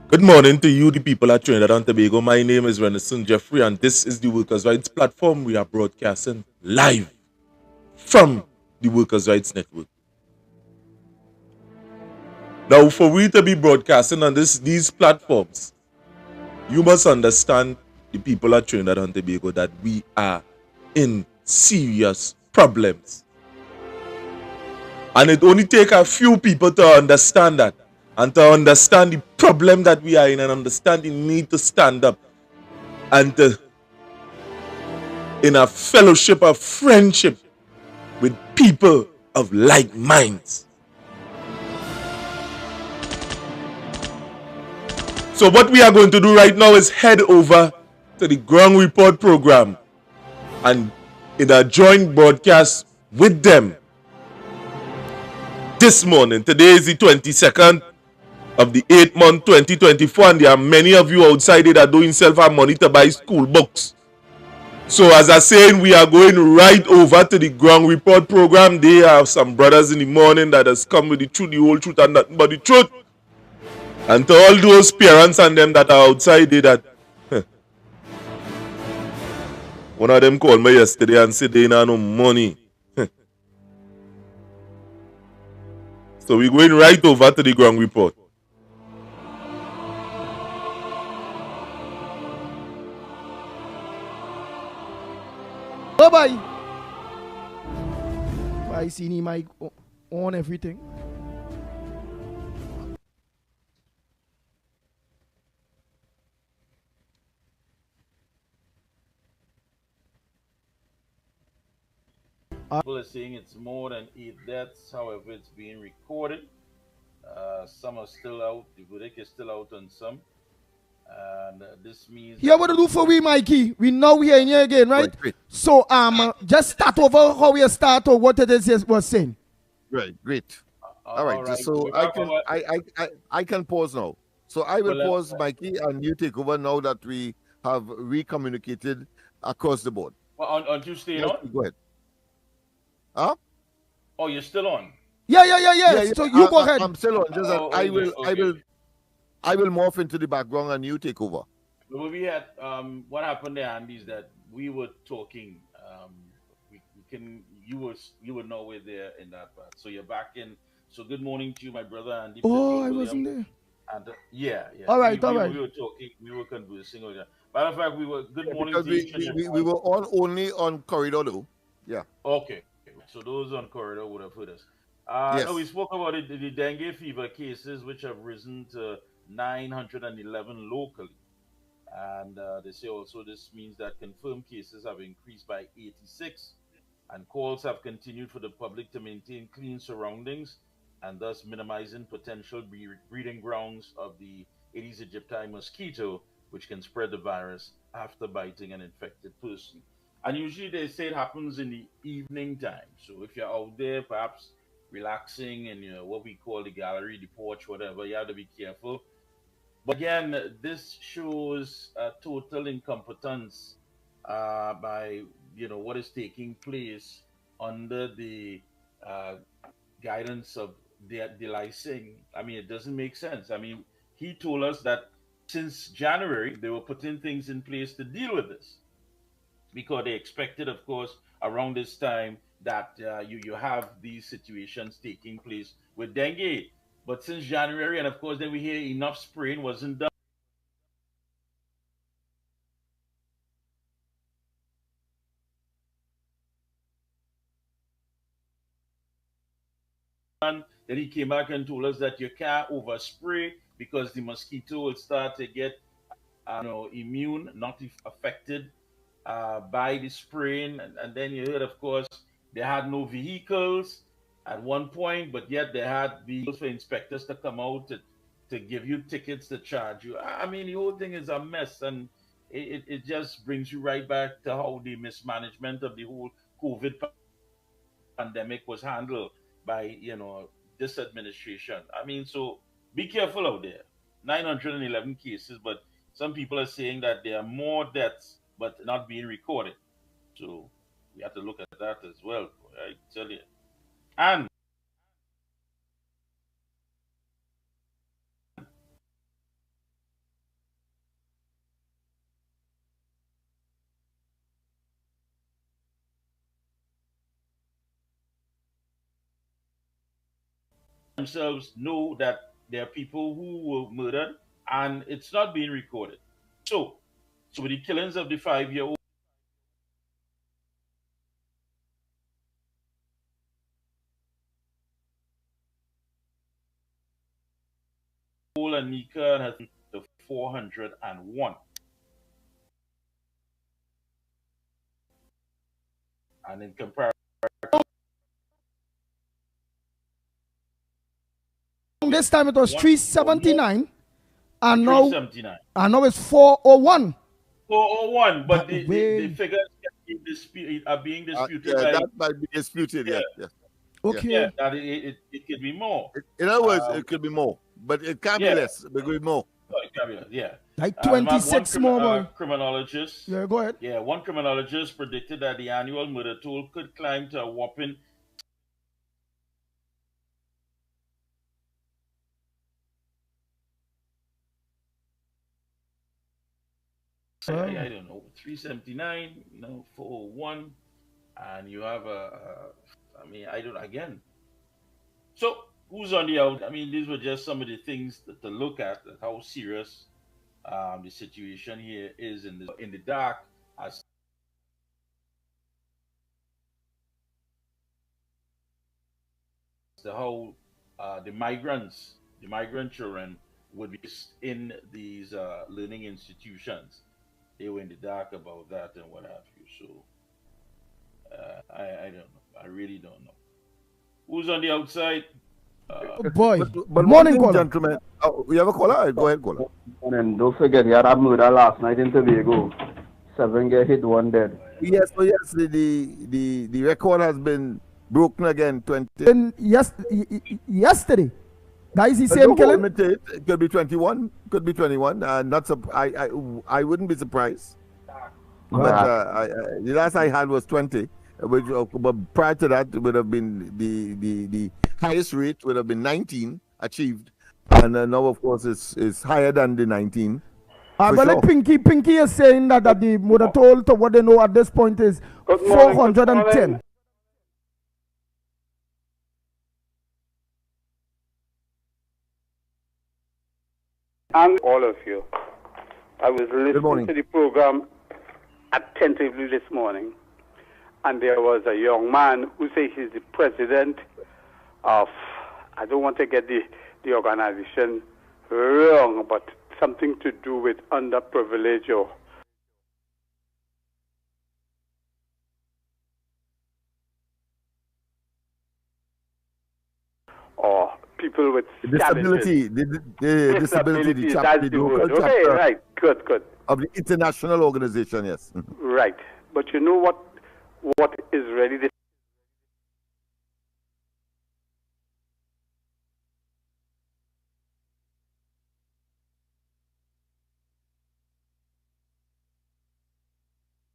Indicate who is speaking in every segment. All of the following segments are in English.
Speaker 1: Good morning to you, the people at Trinidad and Tobago. My name is Renison Jeffrey, and this is the Workers' Rights Platform. We are broadcasting live from the Workers' Rights Network. Now, for we to be broadcasting on these platforms, you must understand, the people at Trinidad and Tobago, that we are in serious problems. And it only takes a few people to understand that, and to understand the problem that we are in, and understand the need to stand up and to in a fellowship of friendship with people of like minds. So what we are going to do right now is head over to the Ground Report program and in a joint broadcast with them this morning. Today is the 22nd of the 8th month 2024, and there are many of you outside there that don't sell for money to buy school books. So as I saying, we are going right over to the Ground Report program. There are some brothers in the morning that has come with the truth, the whole truth, and nothing but the truth. And to all those parents and them that are outside there that one of them called me yesterday and said they ain't no money. So we're going right over to the Ground Report.
Speaker 2: Bye bye. I see the mic on everything.
Speaker 3: People are saying it's more than 8 deaths. However, it's being recorded. Some are still out. The verdict is still out on some. And this means
Speaker 2: Here what to do for we, Mikey. We know we are in here again, right?
Speaker 4: Great.
Speaker 2: So just start over how we start or what it is was saying.
Speaker 4: Right, great. All right.
Speaker 3: right.
Speaker 4: So I can pause now. So I will pause, Mikey, and you take over now that we have recommunicated across the board.
Speaker 3: Well, aren't you staying on?
Speaker 4: Go ahead. Huh?
Speaker 3: Oh, you're still on.
Speaker 2: Yeah. So you go ahead.
Speaker 4: I'm still on. Just that I will morph into the background and you take over.
Speaker 3: Well, we had what happened there, Andy, is that we were talking. We can you were nowhere there in that part. So you're back in. So good morning to you, my brother Andy.
Speaker 2: Oh, I wasn't there.
Speaker 3: And yeah.
Speaker 2: All right.
Speaker 3: We were talking. We were conversing. Matter of fact, we were good morning
Speaker 4: because
Speaker 3: to each and
Speaker 4: we were on only on corridor though. Yeah.
Speaker 3: Okay. So those on corridor would have heard us.
Speaker 4: Yes.
Speaker 3: No, we spoke about it, the dengue fever cases, which have risen to 911 locally. And they say also this means that confirmed cases have increased by 86. And calls have continued for the public to maintain clean surroundings and thus minimizing potential breeding grounds of the Aedes aegypti mosquito, which can spread the virus after biting an infected person. And usually they say it happens in the evening time. So if you're out there, perhaps relaxing in what we call the gallery, the porch, whatever, you have to be careful. But again, this shows total incompetence by what is taking place under the uh, guidance of the licensing. I mean, it doesn't make sense. I mean, he told us that since January they were putting things in place to deal with this because they expected, of course, around this time that you have these situations taking place with dengue. But since January, and of course, then we hear enough spraying wasn't done. Then he came back and told us that you can't overspray because the mosquito will start to get immune, not affected by the spraying. And then you heard, of course, they had no vehicles at one point, but yet they had vehicles for inspectors to come out to give you tickets to charge you. I mean, the whole thing is a mess, and it just brings you right back to how the mismanagement of the whole COVID pandemic was handled by this administration. I mean, so be careful out there. 911 cases, but some people are saying that there are more deaths but not being recorded. So we have to look at that as well. I tell you. And themselves know that there are people who were murdered and it's not being recorded. So with the killings of the 5-year-old and Nika has the 401. And in comparison,
Speaker 2: This time it was 379, and now
Speaker 3: 379.
Speaker 2: it's 401.
Speaker 3: 401, but the figures are being disputed.
Speaker 4: That might be disputed. Yeah.
Speaker 2: Okay.
Speaker 3: Yeah, that it could be more.
Speaker 4: In other words, it could be more, but it can't be less. It could be more.
Speaker 3: Oh, it can be less, yeah.
Speaker 2: Like 26 more.
Speaker 3: Criminologists.
Speaker 2: Yeah, go ahead.
Speaker 3: Yeah, one criminologist predicted that the annual murder toll could climb to a whopping I don't know, 379, 401, and you have again. So who's on the out? I mean, these were just some of the things to look at how serious the situation here is in the dark as to how the migrant children would be in these learning institutions. They were in the dark about that and what have you. So I don't know. I really don't know. Who's on the outside?
Speaker 2: Boy.
Speaker 4: But
Speaker 2: Morning, caller.
Speaker 4: Gentlemen. Oh, we have a caller? Go ahead, caller.
Speaker 5: And don't forget, you had a murder last night in Tobago. 7 get hit, 1 dead.
Speaker 4: Yes, the record has been broken again. 20.
Speaker 2: And yesterday, that is the same killing.
Speaker 4: It could be 21, could be 21. I wouldn't be surprised. But the last I had was 20. But prior to that, it would have been the highest rate would have been 19 achieved, and now of course it's higher than the 19.
Speaker 2: But like Pinky is saying that the murder toll to what they know at this point is 410.
Speaker 6: And all of you, I was listening to the program attentively this morning, and there was a young man who says he's the president of, I don't want to get the organization wrong, but something to do with underprivileged or people with
Speaker 4: disability, the disability, the
Speaker 6: chapter, the local chapter. Okay, right, good.
Speaker 4: Of the international organization, yes.
Speaker 6: Right, but you know what is really the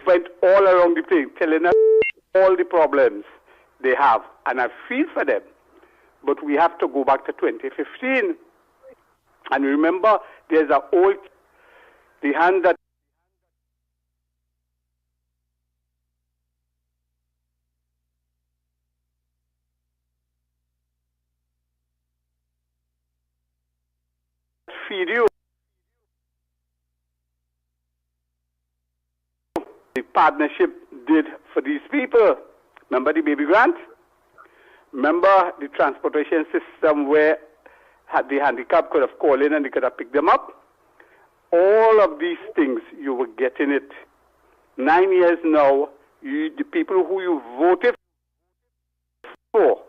Speaker 6: went all around the place telling us all the problems they have, and I feel for them. But we have to go back to 2015. And remember, there's the hand that feed you. The partnership did for these people. Remember the baby grant? Remember the transportation system where the handicapped could have called in and they could have picked them up? All of these things, you were getting it. 9 years now, the people who you voted for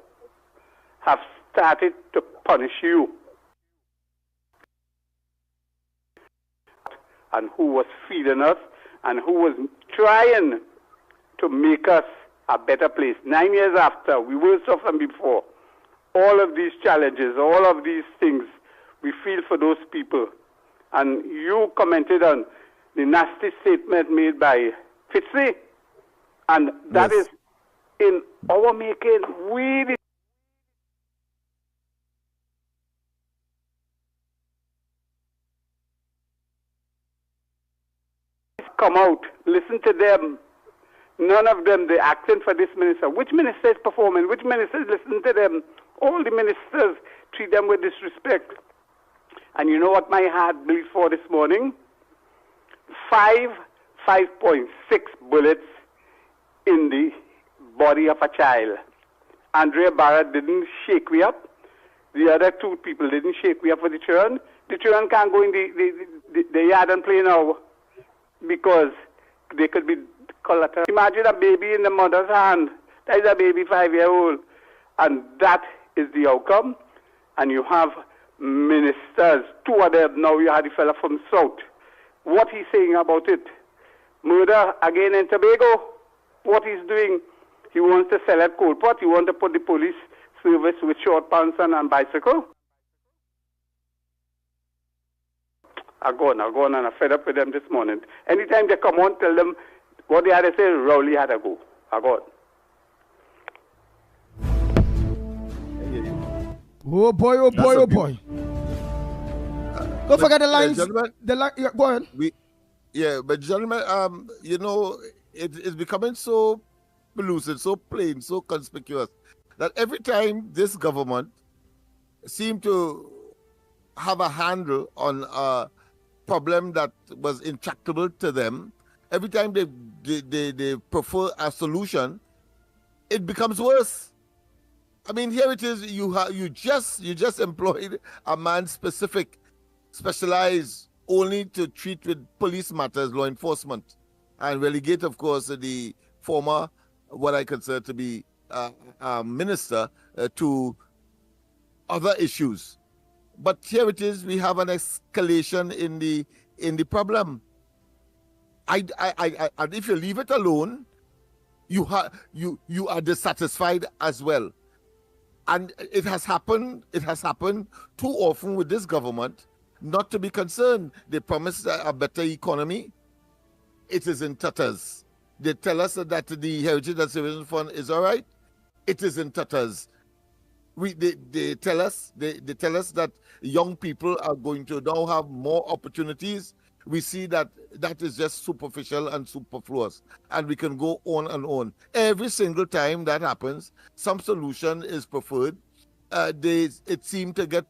Speaker 6: have started to punish you. And who was feeding us and who was trying to make us a better place. 9 years after, we worse off than before. All of these challenges, all of these things, we feel for those people. And you commented on the nasty statement made by Fitzy, and that is in our making. We come out, listen to them. None of them, they're asking for this minister. Which minister is performing? Which minister is listening to them? All the ministers, treat them with disrespect. And you know what my heart bleeds for this morning? 5.6 bullets in the body of a child. Andrea Barrett didn't shake me up. The other two people didn't shake me up for the children. The children can't go in the yard and play now because they could be collateral. Imagine a baby in the mother's hand. That is a baby 5-year-old. And that is the outcome. And you have ministers, 2 of them now. You had the fella from South. What he's saying about it? Murder again in Tobago. What he's doing? He wants to sell at cold pot. He wants to put the police service with short pants and bicycle. I go on, and I'm fed up with them this morning. Anytime they come on, tell them what they had to say, Rowley had to go. I go on.
Speaker 2: Oh boy, oh boy, oh boy. Don't forget the lines. Yeah, go ahead.
Speaker 4: But gentlemen, you know, it's becoming so pellucid, so plain, so conspicuous that every time this government seemed to have a handle on a problem that was intractable to them, every time they prefer a solution, it becomes worse. I mean, here it is. You just employed a man specialized only to treat with police matters, law enforcement, and relegate, of course, the former, what I consider to be a minister, to other issues. But here it is. We have an escalation in the problem. And if you leave it alone, you are dissatisfied as well. And it has happened too often with this government not to be concerned. They promise a better economy. It is in tatters. They tell us that the Heritage and Conservation Fund is all right. It is in tatters. They tell us that young people are going to now have more opportunities. We see that is just superficial and superfluous, and we can go on and on. Every single time that happens, some solution is preferred. It seems to get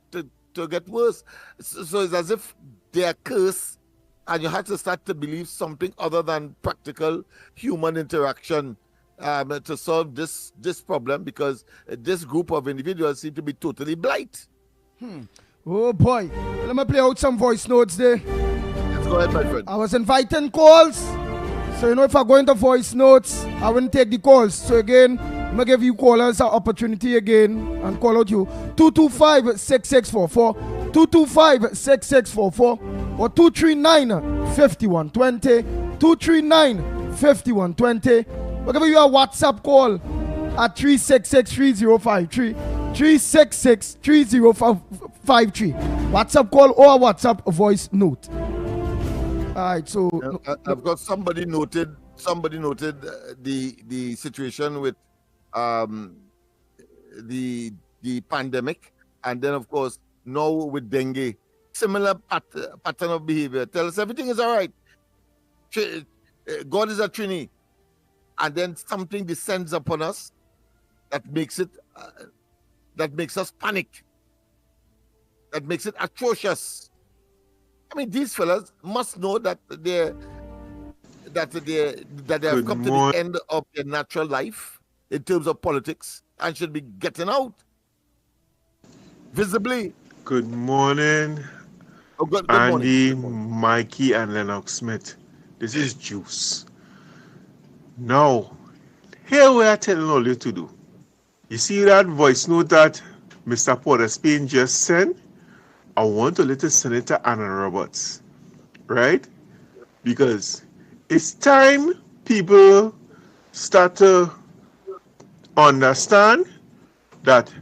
Speaker 4: worse. So it's as if they are cursed, and you have to start to believe something other than practical human interaction to solve this problem, because this group of individuals seem to be totally blind.
Speaker 2: Oh boy, let me play out some voice notes there.
Speaker 4: Let's go ahead, my friend.
Speaker 2: I was inviting calls, so you know, if I go into voice notes, I wouldn't take the calls. So again, I'm gonna give you callers an opportunity again and call out you 225-6644, 225-6644, or 239-5120, 239-5120. We'll give you a WhatsApp call at 366-3053, 366-3053. WhatsApp call or a WhatsApp voice note. All right, so
Speaker 4: I've got somebody noted the situation with the pandemic, and then of course now with dengue, similar pattern of behavior. Tell us everything is all right. God is a Trini, and then something descends upon us that makes us panic, that makes it atrocious. I mean, these fellas must know that they have come to the end of their natural life in terms of politics and should be getting out visibly.
Speaker 7: Good morning,
Speaker 4: good
Speaker 7: Andy,
Speaker 4: morning.
Speaker 7: Mikey, and Lennox Smith. This is Juice. Now, here we are telling all you to do. You see that voice note that Mr. Porter Spain just sent? I want to let Senator Anna Roberts, right? Because it's time people start to understand that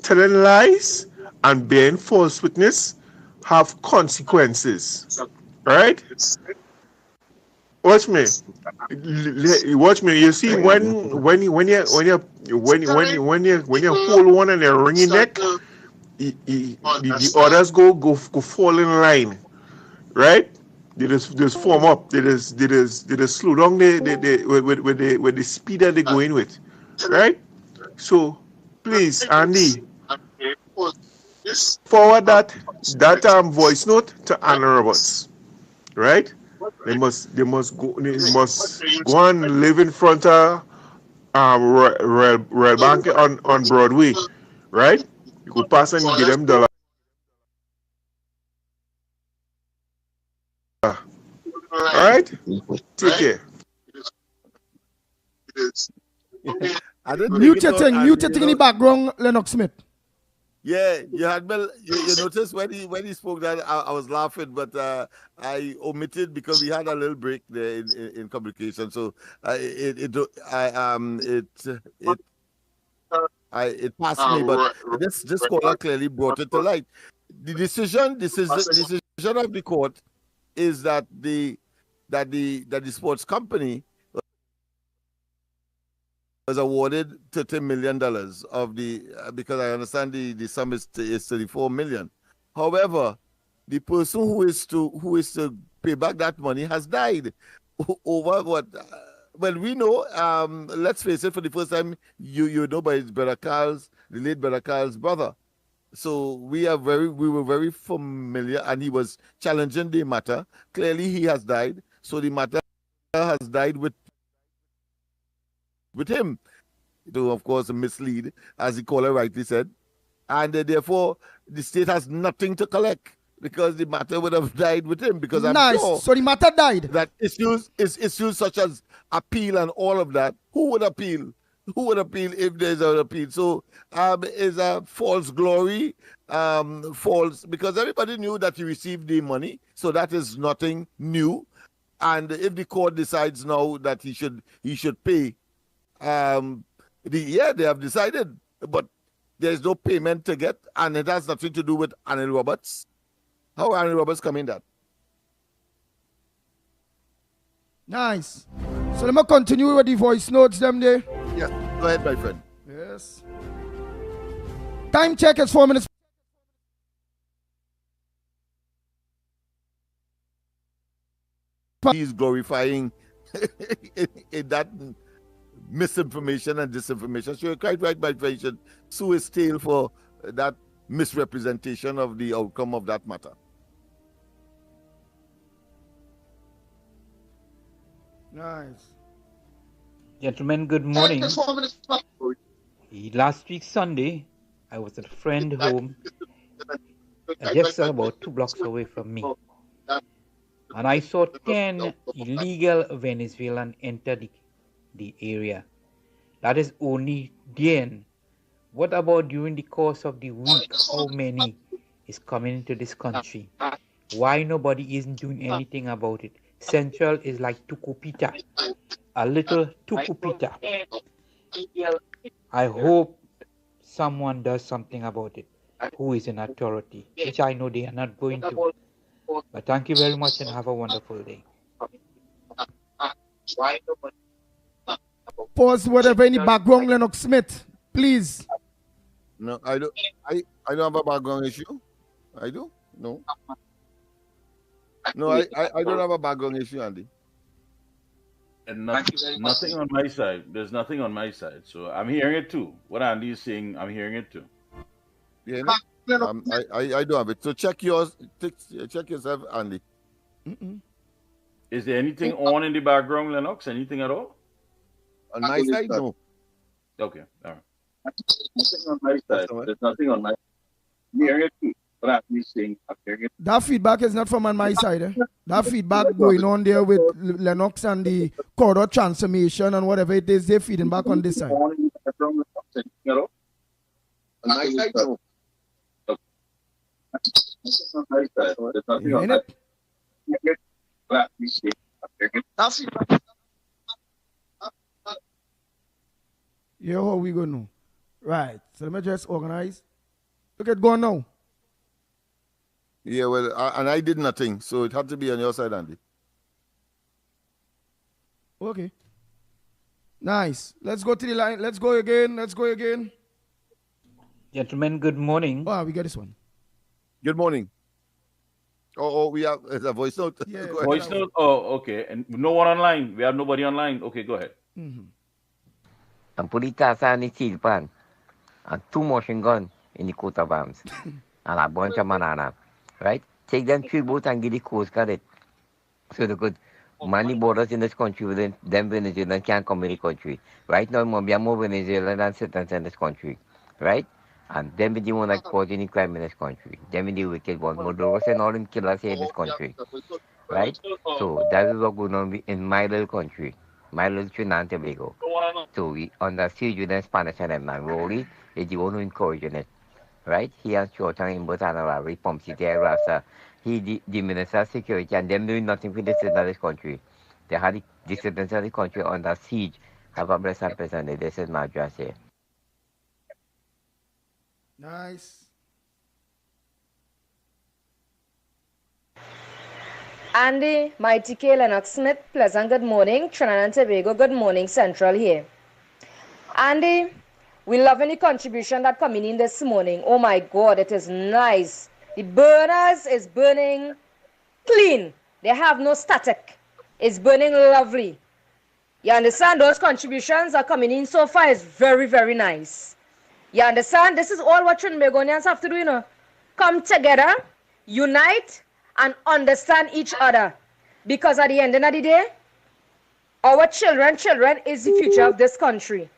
Speaker 7: telling lies and bearing false witness have consequences, right? Watch me. You see, when you hold one and you wring your neck, the others go fall in line, right? They just form up. They just slow down with the speed that they're going with, right? So please, Andy, forward that voice note to Anna Roberts, right? They must go and live in front of Royal Bank on Broadway, right? You could pass and give them dollar. All right, take care.
Speaker 4: I didn't take
Speaker 2: Mute
Speaker 4: it
Speaker 2: your
Speaker 4: on,
Speaker 2: thing,
Speaker 4: and,
Speaker 2: mute your thing in the background, Lennox Smith.
Speaker 4: Yeah, you had you noticed when he spoke that I was laughing, but I omitted because we had a little break there in communication. So it passed me, but this caller clearly brought it to light. The decision of the court is that the sports company was awarded $30 million of the because I understand the sum is 34 million. However, the person who is to pay back that money has died over what. Well, we know. Let's face it. For the first time, you know by his brother Carl's, the late brother Carl's brother. So we were very familiar, and he was challenging the matter. Clearly, he has died. So the matter has died with him, to of course mislead, as the caller rightly said, and therefore the state has nothing to collect because the matter would have died with him. Because I'm sure
Speaker 2: So the matter died.
Speaker 4: that issues such as appeal and all of that. Who would appeal? Who would appeal if there's an appeal? So is a false glory, false, because everybody knew that he received the money, so that is nothing new. And if the court decides now that he should pay, they have decided, but there's no payment to get, and it has nothing to do with Annie Roberts. How Annie Roberts come in that?
Speaker 2: Nice. So let me continue with the voice notes them there.
Speaker 4: Yes, go ahead, my friend.
Speaker 2: Yes. Time check is 4 minutes.
Speaker 4: He's glorifying in that misinformation and disinformation. So you're quite right, my friend. You should sue his tail for that misrepresentation of the outcome of that matter.
Speaker 2: Nice.
Speaker 8: Gentlemen, good morning. Last week Sunday, I was at a friend's home, just about 2 blocks away from me. And I saw 10 illegal Venezuelans enter the area. That is only then. What about during the course of the week? How many is coming into this country? Why nobody isn't doing anything about it? Central is like Tucupita, a little Tucupita. I hope someone does something about it who is in authority, which I know they are not going to. But thank you very much and have a wonderful day.
Speaker 2: Pause whatever in the background, Lennox Smith, please.
Speaker 4: No, I don't. I don't have a background issue. I do? No. No, I don't have a background issue, Andy.
Speaker 3: And nothing on my side. There's nothing on my side. So I'm hearing it too. What Andy is saying, I'm hearing it too.
Speaker 4: Yeah, no, I don't have it. So check yours. Check yourself, Andy.
Speaker 3: Is there anything on in the background, Lennox? Anything at all?
Speaker 4: On my side, no.
Speaker 3: Okay, all right.
Speaker 5: Nothing on my side. There's nothing on my side. I'm hearing it too. What I'm saying, I'm hearing it.
Speaker 2: That feedback is not from on my side. Eh? That feedback going on there with Lennox and the corridor transformation and whatever it is, they're feeding back on this side.
Speaker 5: On my side, no. Nothing on my side. There's nothing on my side. What I'm saying, I'm hearing it. That's it.
Speaker 2: Yeah, how we going now? Right. So let me just organize. Look at going now.
Speaker 4: Yeah, well, and I did nothing, so it had to be on your side, Andy.
Speaker 2: Okay. Nice. Let's go to the line. Let's go again.
Speaker 8: Gentlemen, good morning.
Speaker 2: Oh, we got this one.
Speaker 4: Good morning. Oh, we have a voice note.
Speaker 2: Yeah,
Speaker 3: Voice note? Oh, okay. And no one online. We have nobody online. Okay, go ahead.
Speaker 9: Ang pulita sa ni Silpan, ang 2 machine gun in the coat of arms. and a bunch of banana, right? Take them 3 boats and get the Coast Guard it. So they could man the borders in this country within them Venezuelans can't come in the country. Right now, there are more Venezuelans than citizens in this country, right? And them be the one that cause any crime in this country. Them be the wicked ones. Murderers and all them killers here in this country, right? So that is what going on in my little country, my little Trinidad and Tobago. So we under siege with the Spanish and them, and Rory is the one who encouraging it, right? He has short time in both and Pump City, Rasa. He the Minister of Security and them doing nothing for the citizens of this country. They had the citizens of the country under siege. Have a blessed and pleasant day. This is my address here.
Speaker 2: Nice.
Speaker 10: Andy, Mighty K, Lennox Smith, pleasant good morning. Trinidad and Tobago, good morning, Central here. Andy, we love any contribution that coming in this morning. Oh my God, it is nice. The burners is burning clean. They have no static. It's burning lovely. You understand? Those contributions are coming in so far is very, very nice. You understand? This is all what Trinbagonians have to do, you know. Come together, unite, and understand each other. Because at the end of the day, our children is the future of this country.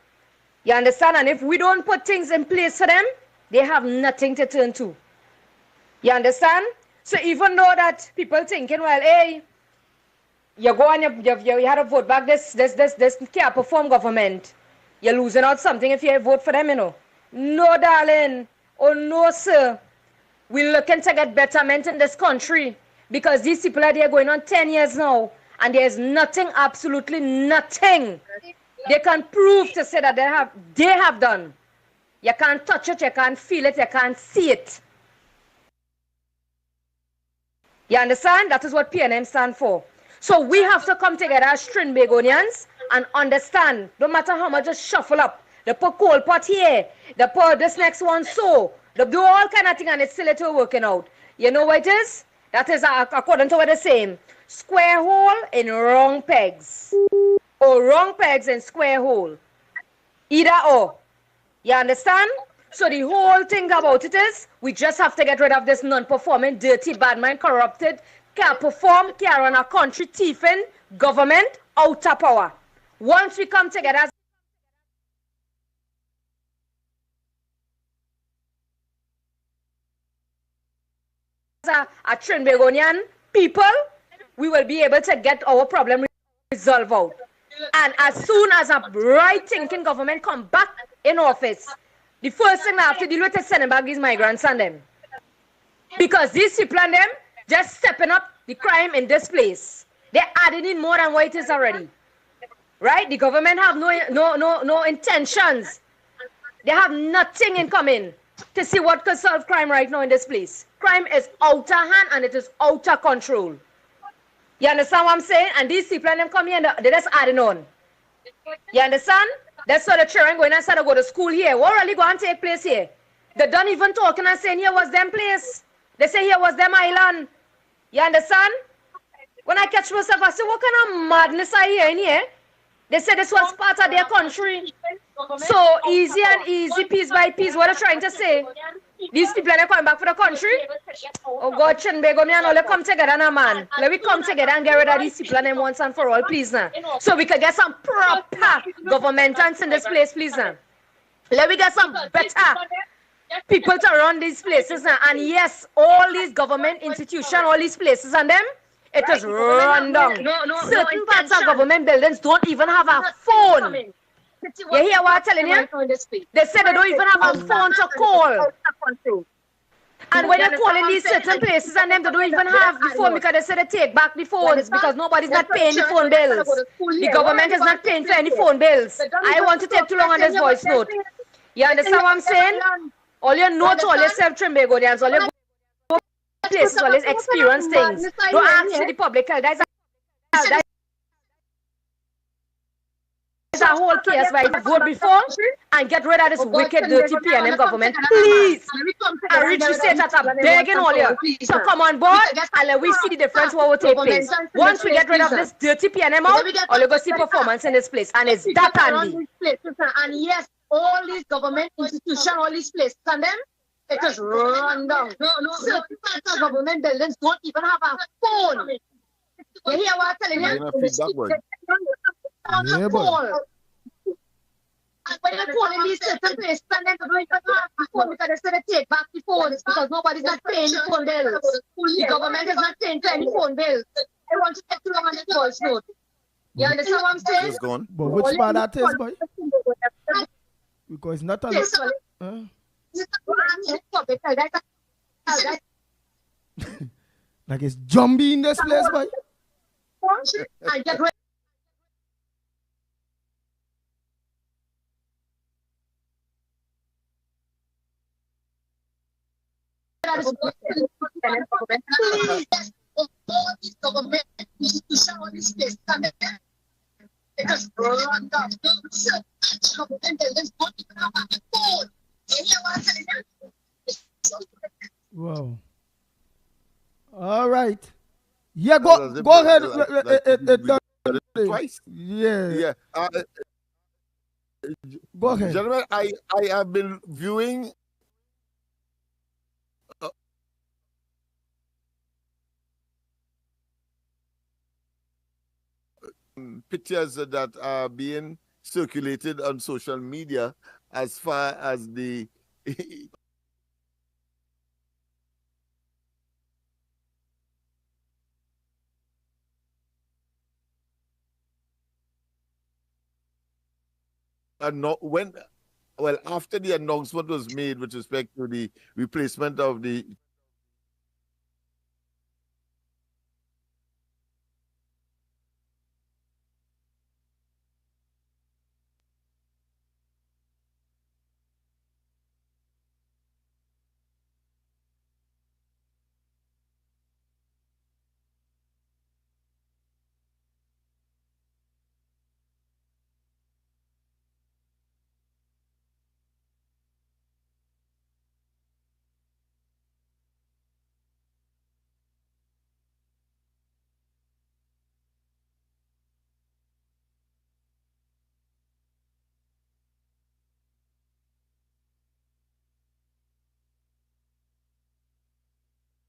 Speaker 10: You understand? And if we don't put things in place for them, they have nothing to turn to. You understand? So even though that people thinking, well, hey, you go and you had to vote back this can't perform government. You're losing out something if you vote for them, you know. No, darling. Oh, no, sir. We're looking to get betterment in this country because these people are there going on 10 years now and there's nothing, absolutely nothing they can prove to say that they have done. You can't touch it, you can't feel it, you can't see it. You understand? That is what PNM stand for. So we have to come together as Trinbagonians and understand, no matter how much just shuffle up, they put coal pot here, they put this next one so, they do all kind of things and it's still little working out. You know what it is? That is according to what they're saying. Square hole in wrong pegs. Or wrong pegs in square hole. Either or. You understand? So the whole thing about it is, we just have to get rid of this non-performing, dirty, bad mind, corrupted, can't perform, can't run a country, thieving, government, out of power. Once we come together as a Trinbagonian people, we will be able to get our problem resolved out. And as soon as a right-thinking government come back in office, the first thing I have to deal with is sending back these migrants and them. Because these people and them just stepping up the crime in this place. They're adding in more than what it is already. Right? The government have no intentions. They have nothing in common to see what can solve crime right now in this place. Crime is out of hand and it is out of control. You understand what I'm saying? And these people and them come here and they're just adding on. You understand? That's why the children going and start to go to school here. What really going to take place here? They don't even talking and saying here was them place. They say here was them island. You understand? When I catch myself, I say, what kind of madness I hear in here? They say this was part of their country. So easy and easy, piece by piece. What are they trying to say? These people are coming back for the country? Oh God, Trinbago, me and all, let's come together now, man. Let me come together and get rid of these people and them once and for all, please now. So we can get some proper governmentants in this place, please now. Let me get some better people to run these places now. And yes, all these government institutions, all these places and them, it is run down. Certain parts of government buildings don't even have a phone. You hear what I'm telling you? They said they don't even have a phone to call. And when you're calling these certain places and them, they don't even have the phone because they say they take back the phones because nobody's not paying the phone bills. The government is not paying for any phone bills. I want to take too long on this voice note. You understand what I'm saying? All your notes, all your self-Trimbagonians, all your places, all your experience things. Don't ask for the public health. It's a whole case, right? Vote before and get rid of this wicked, dirty PNM government. Please, I reach the stage that I'm begging all you. So come on board and let we see the difference what will take place. Once we get rid of this dirty PNM out, all you go see performance in this place. And it's that handy.
Speaker 11: And yes, all these government institutions, all these places and them,
Speaker 10: It is run down. Certain parts of government buildings don't even have a phone. You hear what I'm telling you?
Speaker 4: Again, a feedback word.
Speaker 2: Yeah, boy.
Speaker 10: And when you're calling these certain places, and then doing the phone because they said they take back the phones because nobody's not paying the phone bills. The government is not paying for any phone bills. They want to take too long on the false note. You understand what I'm saying?
Speaker 4: Just gone.
Speaker 2: But which part that is, boy? Because it's not a... Like it's zombie in this place, boy.
Speaker 10: And get ready. Please, government needs to show this place. Because run down. Government buildings don't even have a phone. You hear what I'm telling you?
Speaker 2: Wow. All right. Yeah, go ahead.
Speaker 4: Twice.
Speaker 2: Yeah.
Speaker 4: Yeah.
Speaker 2: Go ahead.
Speaker 4: Gentlemen, I have been viewing pictures that are being circulated on social media as far as the after the announcement was made with respect to the replacement of the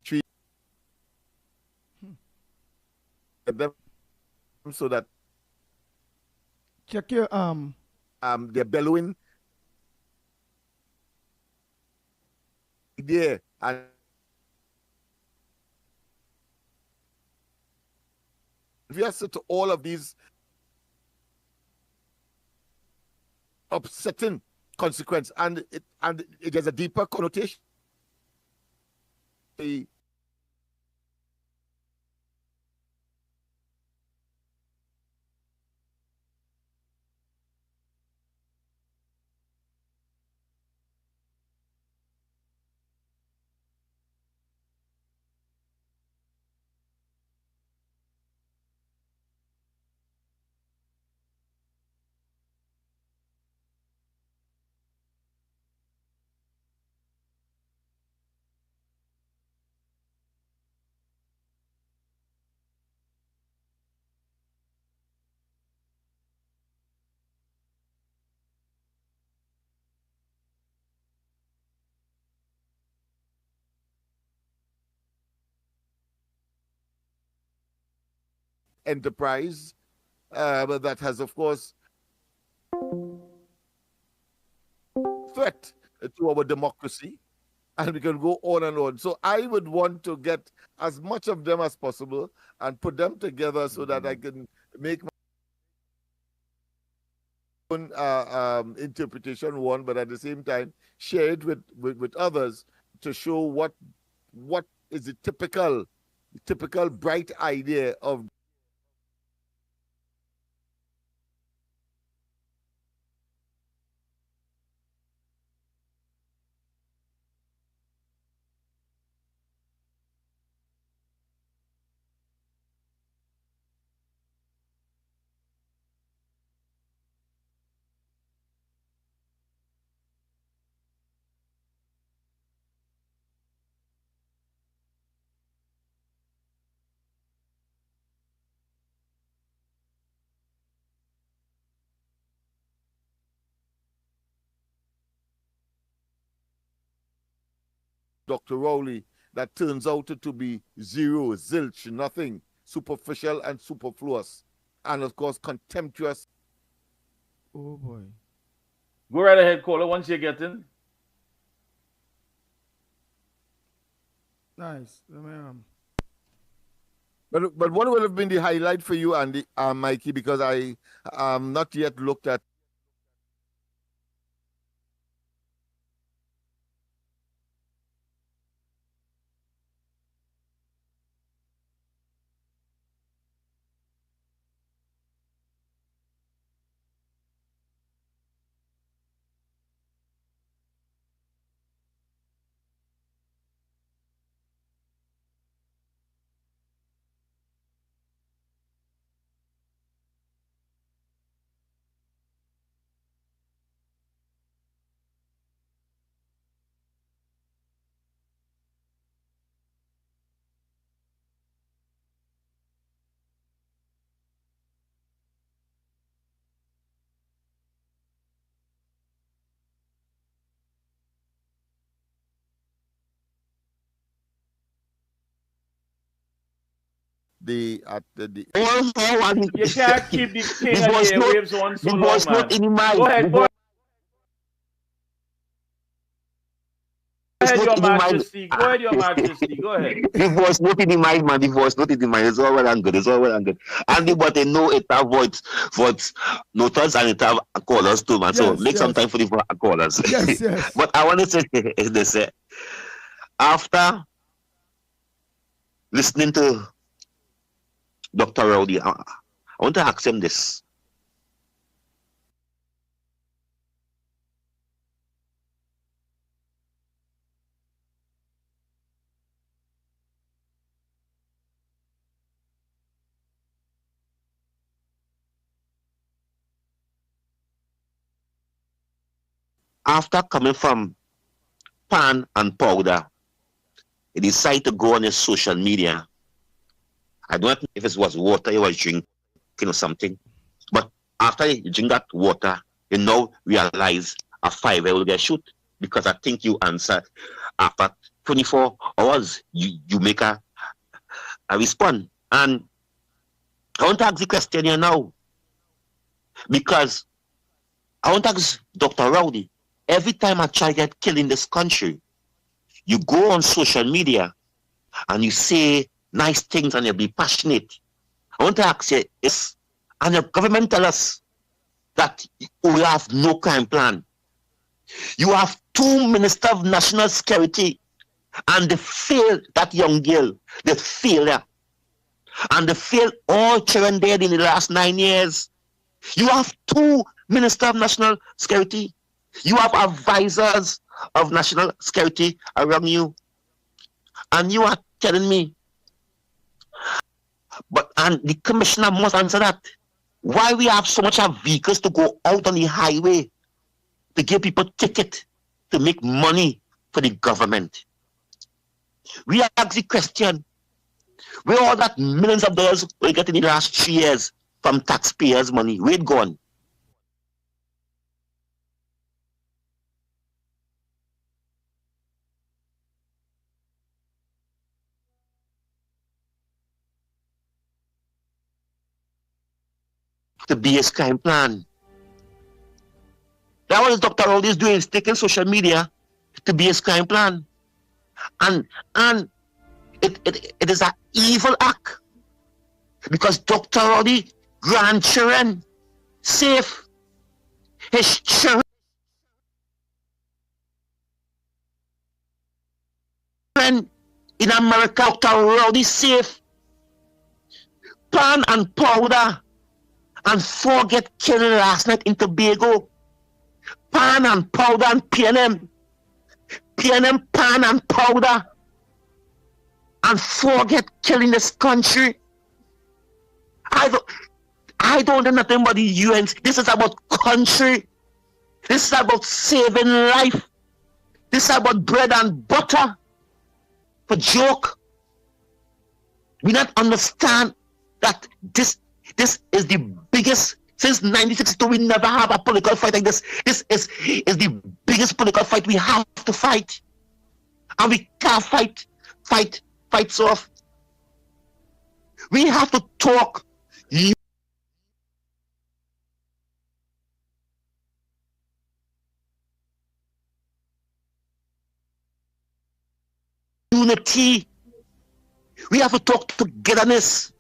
Speaker 4: tree so that
Speaker 2: check your
Speaker 4: they're bellowing there and to all of these upsetting consequence and it has a deeper connotation. Enterprise that has, of course, threat to our democracy, and we can go on and on. So I would want to get as much of them as possible and put them together so that I can make my own interpretation one, but at the same time share it with others to show what is the typical bright idea of Dr. Rowley that turns out to be zero, zilch, nothing, superficial and superfluous, and of course contemptuous.
Speaker 2: Oh boy.
Speaker 3: Go right ahead, caller, once you get in.
Speaker 2: Nice.
Speaker 4: But what would have been the highlight for you, Andy, Mikey? Because I not yet looked at. The
Speaker 3: You can't keep the king of the airwaves on so long, man. Go ahead, go ahead, Your Majesty. Go ahead, Your Majesty. Go ahead.
Speaker 11: The voice not in the mind, man. The voice not in the mind. It's all well and good. It's all well and good. And the but they know it have voice notes and it have callers too, man. So make some time for the callers.
Speaker 2: Yes.
Speaker 11: But I want to say is this: after listening to Dr. Rowdy, I want to ask him this. After coming from pan and powder, he decided to go on his social media. I don't know if it was water he was drinking or something, but after he drink that water, he now realize a 5 will get shoot because I think you answer after 24 hours, you make a response. And I want to ask the question here now, because I want to ask Dr. Rowdy, every time I try to get killed in this country, you go on social media and you say nice things and you be passionate. I want to ask you this, and the government tell us that we have no crime plan. You have 2 ministers of national security and they failed that young girl. They failed her. And they failed all children dead in the last 9 years. You have 2 ministers of national security. You have advisors of national security around you. And you are telling me, and the commissioner must answer that. Why we have so much of vehicles to go out on the highway to give people ticket to make money for the government? We ask the question, where all that millions of dollars we get in the last 3 years from taxpayers' money, where it gone? The BS crime plan. That was Dr. Rowdy is doing, is taking social media to BS crime plan. And it is an evil act. Because Dr. Rowdy grandchildren safe. His children in America, Dr. Rowdy safe. Pan and powder. And 4 get killed last night in Tobago. Pan and powder and PNM. PNM, pan and powder. And 4 get killed in this country. I don't know nothing about the UN. This is about country. This is about saving life. This is about bread and butter. For joke. We not understand that this is the biggest, since 1962, we never have a political fight like this. This is the biggest political fight we have to fight. And we can't fight soft. We have to talk. Unity. We have to talk togetherness.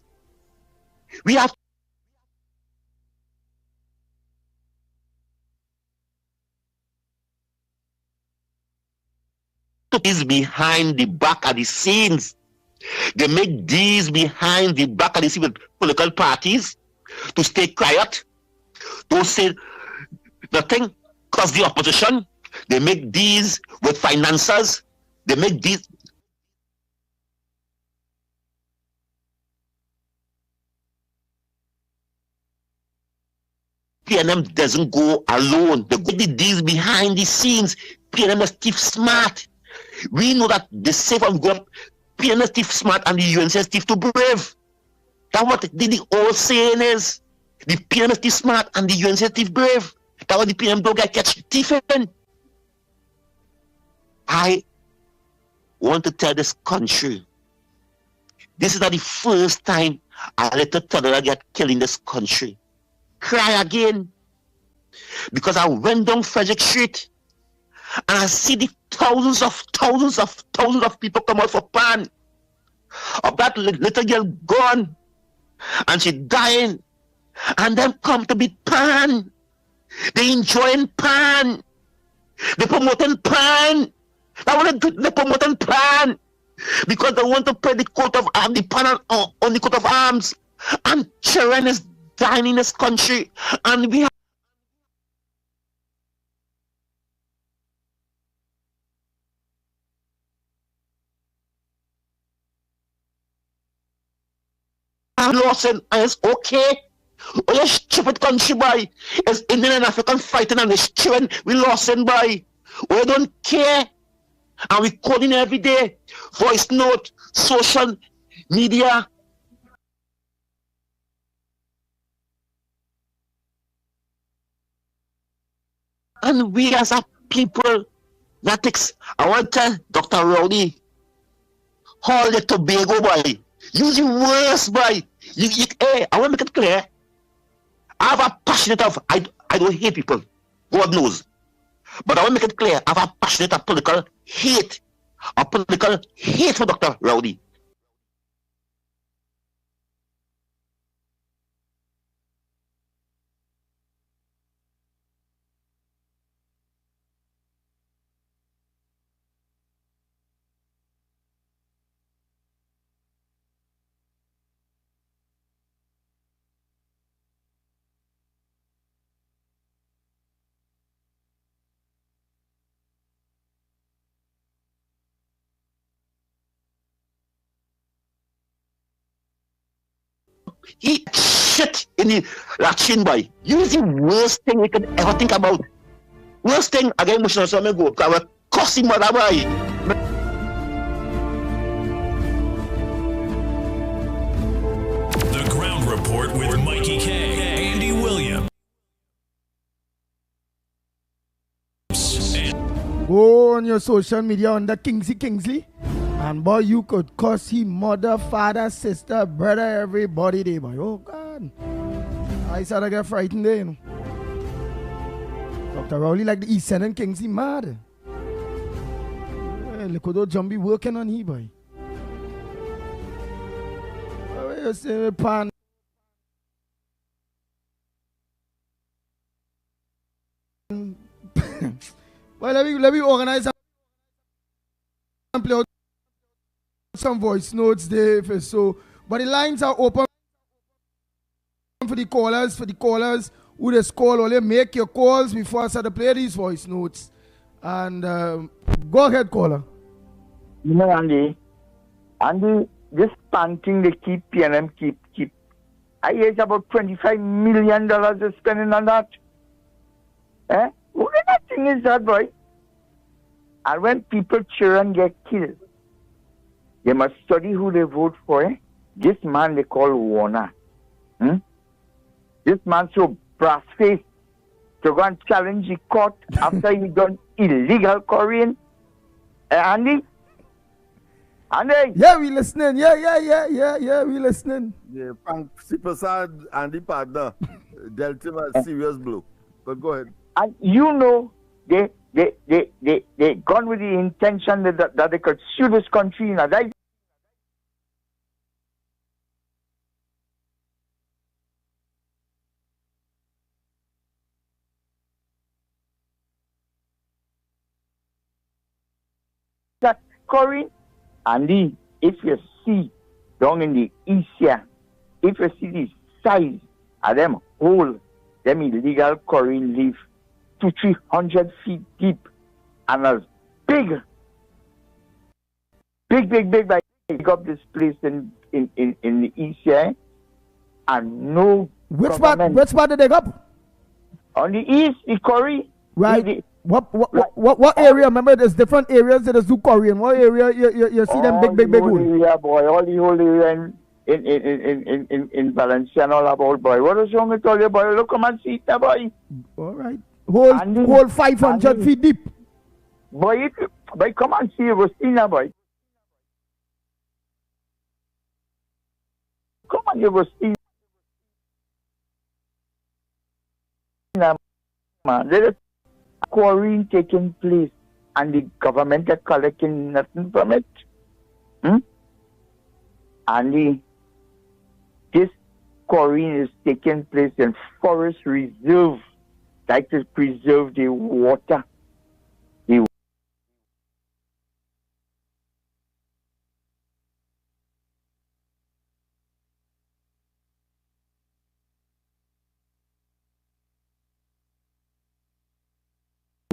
Speaker 11: We have to is behind the back of the scenes. They make these behind the back of the scenes with political parties to stay quiet, don't say nothing, cause the opposition. They make these with financiers. They make these. PNM doesn't go alone. They go these behind the scenes. PNM is stiff smart. We know that the safe and go PNM is stiff smart and the UNC is stiff too brave. That's what the old saying is. The PNM is stiff smart and the UNC is stiff brave. That's what the PNM don't get catch stiffen. I want to tell this country, this is not the first time a little toddler get killed in this country. Cry again. Because I went down Frederick Street and I see the thousands of people come out for pan. Of that little girl gone and she dying. And them come to beat pan. They enjoying pan. They promoting pan. They promoting pan. Because they want to pay the coat of arms, the pan on the coat of arms. And children is dying in this country. And we have lost and it's okay. Oh, you stupid country boy. It's Indian and African fighting and it's children we lost in boy. We don't care. And we calling every day. Voice note, social media. And we as a people, I want to tell Dr. Rowdy, hold the Tobago boy. Use the worst boy. Hey, I want to make it clear. I have a passionate of, I don't hate people. God knows. But I want to make it clear, I have a passionate political hate. A political hate for Dr. Rowdy. He shit in the Latin boy. Use the worst thing we could ever think about. Worst thing again, emotional so go. Because I will cuss him mother boy.
Speaker 12: The Ground Report with Mikey K. Andy Williams.
Speaker 2: Go on your social media under Kingsley. And boy, you could cuss him mother, father, sister, brother, everybody there, boy. Oh God. I started to get frightened there, you know. Dr. Rowley like the East End and Kingsley mad. Look at those Jumbie working on him, boy. What you say, pan? Well, let me organize and play out some voice notes there if it's so. But the lines are open for the callers who just call. Only make your calls before I start to play these voice notes. And go ahead, caller.
Speaker 13: You know, Andy, this panting they keep PNM keep. I hear it's about $25 million they're spending on that. Eh? What kind of thing is that, boy? And when children get killed, they must study who they vote for. Eh? This man they call Warner. This man so brass-faced to go and challenge the court after he done illegal quarrying. Andy, Andy?
Speaker 2: Yeah, we listening. Yeah, we listening.
Speaker 4: Yeah, Frank Sipasad and the partner dealt him a serious blow. But go ahead.
Speaker 13: And you know, they gone with the intention that they could sue this country. Now, that Corinne, Andy, if you see down in the east here, if you see the size of them hole, them illegal Corinne leaf, 200-300 feet deep, and as big, by pick up this place in the east here, and no
Speaker 2: Which part did they go up?
Speaker 13: On the east, the Corinne.
Speaker 2: Right. What area? Remember, there's different areas that is do Korean. What area you see them big hole?
Speaker 13: Area, boy, all the whole area in Valencia and all about, boy. What is wrong with all you, boy? Look, come and see it, boy.
Speaker 2: All right. Whole 500 feet deep.
Speaker 13: Boy, come and see Agostina, boy. Come on, Agostina. Man, there is quarrying taking place and the government are collecting nothing from it. And this quarrying is taking place in forest reserve that is preserve the water. The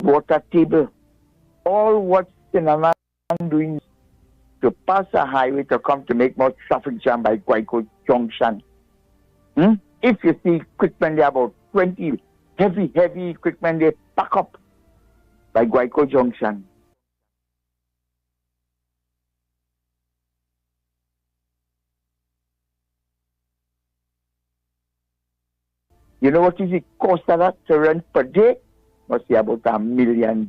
Speaker 13: water table. All what Sinana doing to pass a highway to come to make more traffic jam by Guayco Junction. If you see equipment there, about 20 heavy equipment they pack up by Guayco Junction. You know what is the cost of that to rent per day? Must be about $1 million.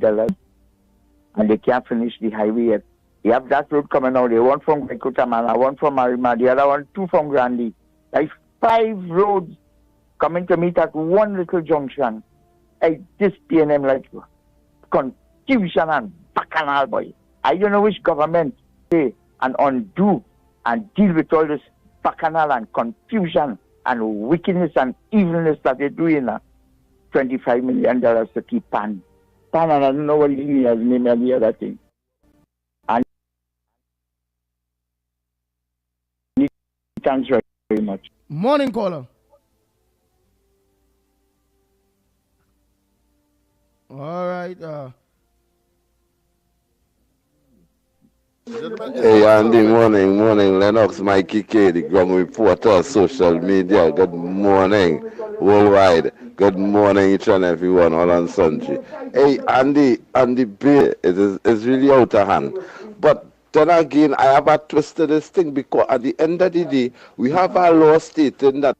Speaker 13: And they can't finish the highway yet. You have that road coming out. They one from Guayco, one from Marima, the other one, 2 from Grandi. Like 5 roads coming to meet at one little junction. Like this PNM, like confusion and bacchanal, boy. I don't know which government say and undo and deal with all this bacchanal and confusion and wickedness and evilness that they're doing. $25 million to keep Pan. And I don't know what he has named and the other thing. And thanks very much.
Speaker 2: Morning, caller. All right.
Speaker 14: Hey, Andy, morning, Lennox, Mikey K, the ground reporter, social media. Good morning, worldwide. Good morning, each and everyone, all on Sunday. Hey, Andy, Bay is really out of hand. But then again, I have a twist to this thing because at the end of the day, we have a law stating that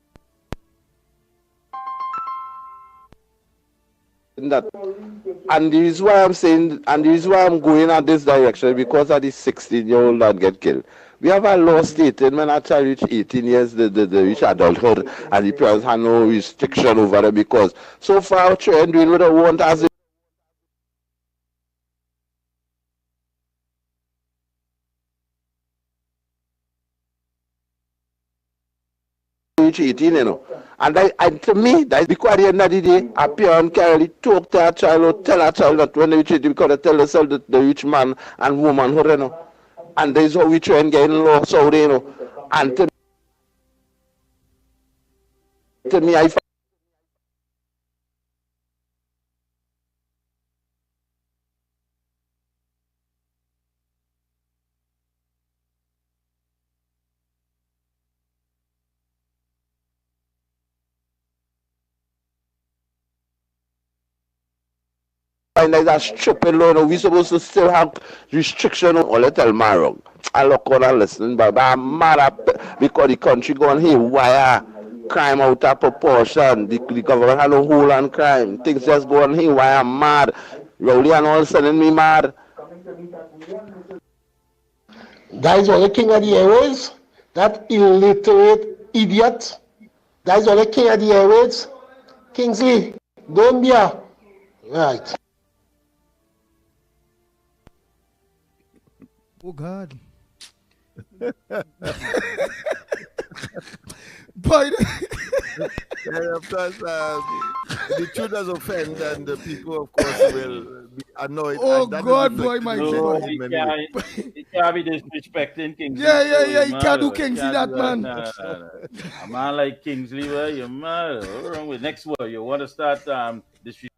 Speaker 14: and the reason why I'm saying, and the reason why I'm going at this direction because of the 16-year-old that get killed. We have a law stating when a child reach 18 years, they reach adulthood, and the parents have no restriction over them because so far children doing what they want as they reach 18, you know. And to me, that's because at the end of the day, a parent can really talk to a child or tell a child that when they reach 18, because they tell themselves that they reach man and womanhood, you know. And that's how we try and get in law, so you know. And to me, I find that a stupid law. No, we supposed to still have restriction on all tell Marog. I look on and listen, but I'm mad at because the country going haywire, crime out of proportion, the government have no hold on crime, things just going haywire. I'm mad. Rowley and all sending me mad.
Speaker 15: That is what the king of the airways. That illiterate idiot. That is what the king of the airways. Kingsley, don't be a... Right.
Speaker 2: Oh, God. But
Speaker 4: And of course, the truth does offend, and the people, of course, will be annoyed.
Speaker 2: oh,
Speaker 4: And that
Speaker 2: God,
Speaker 4: is
Speaker 2: boy,
Speaker 4: reflected
Speaker 2: Mikey,
Speaker 4: in
Speaker 3: No,
Speaker 2: boy.
Speaker 4: in
Speaker 3: he
Speaker 4: many ways.
Speaker 3: can't be disrespecting Kingsley.
Speaker 2: Yeah,
Speaker 3: You
Speaker 2: he can't do
Speaker 3: mad,
Speaker 2: Kingsley
Speaker 3: can't
Speaker 2: that,
Speaker 3: do that.
Speaker 2: man.
Speaker 3: No. A man like Kingsley, well, you're mad. What's wrong with next word? You want to start disrespecting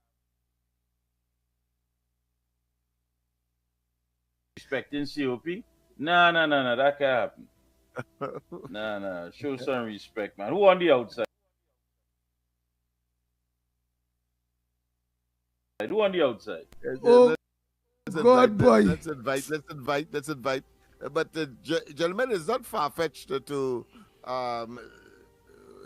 Speaker 3: COP? No, that can't happen. No, show some respect, man. Who on the outside? Who on the outside?
Speaker 2: Oh,
Speaker 4: Let's
Speaker 2: God,
Speaker 4: invite,
Speaker 2: boy.
Speaker 4: let's invite. But gentlemen, it's not far fetched to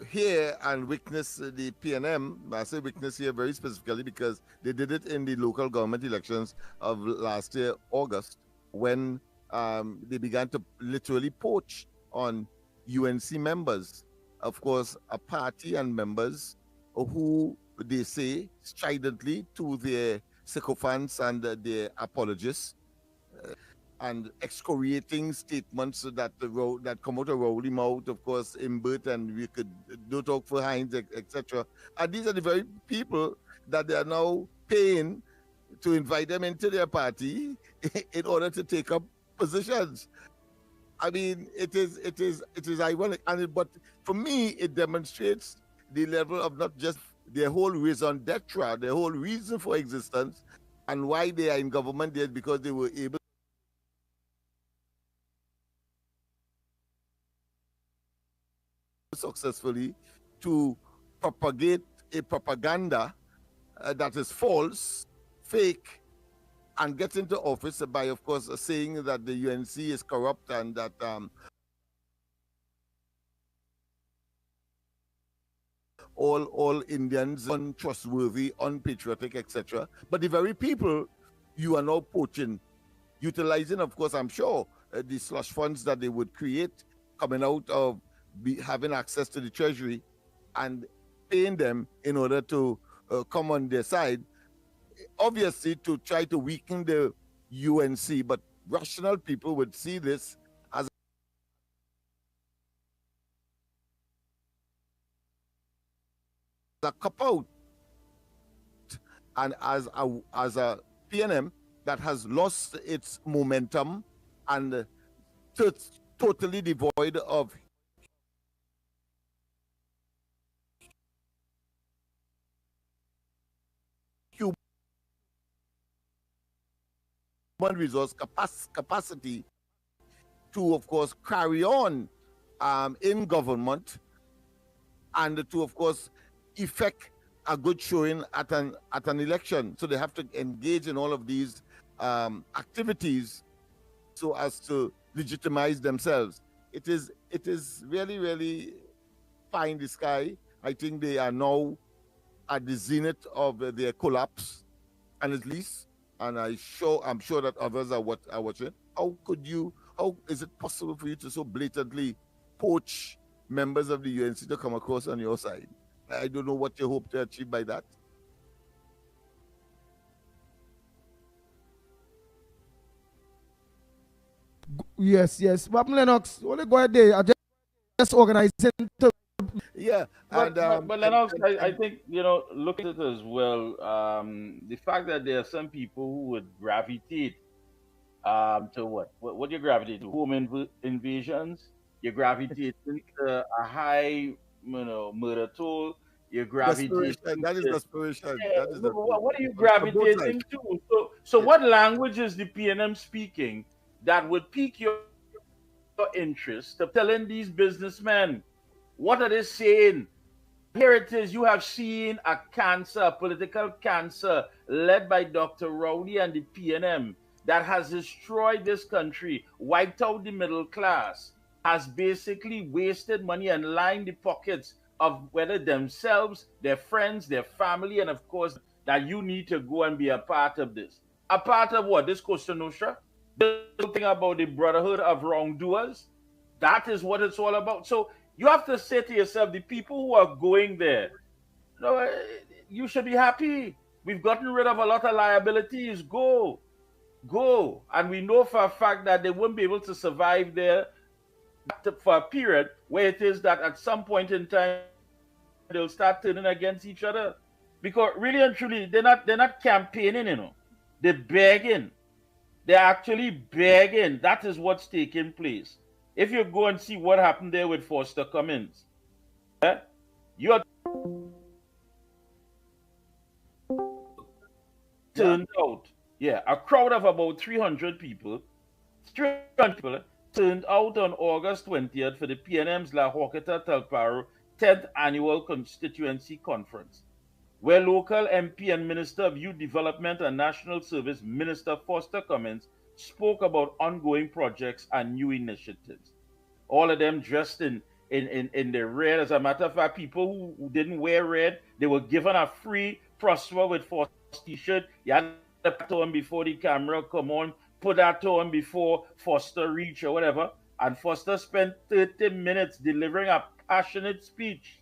Speaker 4: hear and witness the PNM. I say witness here very specifically because they did it in the local government elections of last year, August, when they began to literally poach on UNC members. Of course, a party and members who they say stridently to their sycophants and their apologists and excoriating statements that that come out of Rowley mouth, of course, Imbert, and we could do talk for Heinz, etc. And these are the very people that they are now paying to invite them into their party in order to take up positions. I mean, it is ironic, but for me, it demonstrates the level of not just their whole raison d'etre, their whole reason for existence, and why they are in government there because they were able successfully to propagate a propaganda that is false, fake, and get into office by, of course, saying that the UNC is corrupt and that all Indians untrustworthy, unpatriotic, etc. But the very people you are now poaching, utilizing, of course, I'm sure, the slush funds that they would create coming out of having access to the treasury and paying them in order to come on their side, obviously to try to weaken the UNC. But rational people would see this as a cop out and as a PNM that has lost its momentum and totally devoid of human resource capacity to, of course, carry on in government and to, of course, effect a good showing at an election. So they have to engage in all of these activities so as to legitimize themselves. It is really, really pie in the sky. I think they are now at the zenith of their collapse, and at least, and I'm sure that others are watching. How is it possible for you to so blatantly poach members of the UNC to come across on your side? I don't know what you hope to achieve by that.
Speaker 2: Yes. But Lennox, only go ahead there. I just organizing.
Speaker 4: Yeah,
Speaker 3: but Lennox, I think look at it as well. The fact that there are some people who would gravitate to what you gravitate to? Home invasions. You gravitate into a high murder toll. You gravitate.
Speaker 4: That is desperation.
Speaker 3: Yeah, what are you gravitating to? So what language is the PNM speaking that would pique your interest of telling these businessmen? What are they saying? Here it is. You have seen a cancer, a political cancer, led by Dr. Rowley and the PNM that has destroyed this country, wiped out the middle class, has basically wasted money and lined the pockets of whether themselves, their friends, their family, and of course that you need to go and be a part of this. A part of what? This Costa Nostra? thing about the brotherhood of wrongdoers. That is what it's all about. So you have to say to yourself, the people who are going there, you should be happy. We've gotten rid of a lot of liabilities. Go. And we know for a fact that they won't be able to survive there for a period where it is that at some point in time they'll start turning against each other. Because really and truly, they're not campaigning, They're begging. They're actually begging. That is what's taking place. If you go and see what happened there with Foster Cummins, you're turned out, a crowd of about 300 people turned out on August 20th for the PNM's La Horquetta Talparo 10th Annual Constituency Conference, where local MP and Minister of Youth Development and National Service Minister Foster Cummins spoke about ongoing projects and new initiatives. All of them dressed in the red. As a matter of fact, people who didn't wear red, they were given a free Prosper with Foster t-shirt. You had to put on before the camera come on, put that on before Foster reach or whatever. And Foster spent 30 minutes delivering a passionate speech.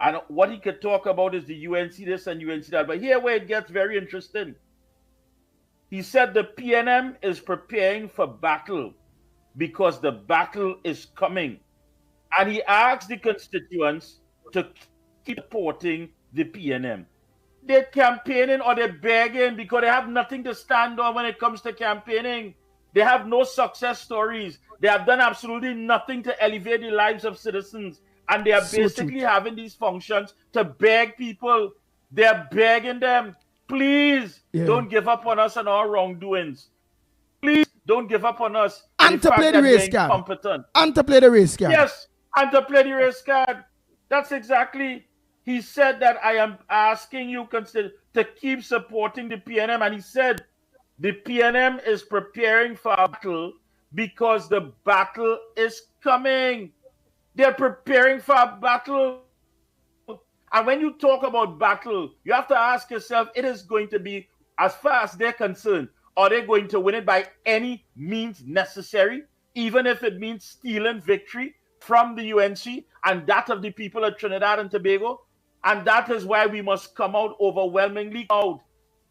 Speaker 3: And what he could talk about is the UNC this and UNC that. But here where it gets very interesting. He said the PNM is preparing for battle because the battle is coming. And he asked the constituents to keep supporting the PNM. They're campaigning or they're begging because they have nothing to stand on when it comes to campaigning. They have no success stories. They have done absolutely nothing to elevate the lives of citizens. And they are basically having these functions to beg people. They're begging them, please don't give up on us and our wrongdoings. Please don't give up on us.
Speaker 2: And to play the race card.
Speaker 3: Incompetent.
Speaker 2: And to play the race card.
Speaker 3: Yes, and to play the race card. That's exactly. He said that I am asking you to keep supporting the PNM. And he said the PNM is preparing for a battle because the battle is coming. They're preparing for a battle. And when you talk about battle, you have to ask yourself, it is going to be, as far as they're concerned, are they going to win it by any means necessary, even if it means stealing victory from the UNC and that of the people of Trinidad and Tobago? And that is why we must come out overwhelmingly out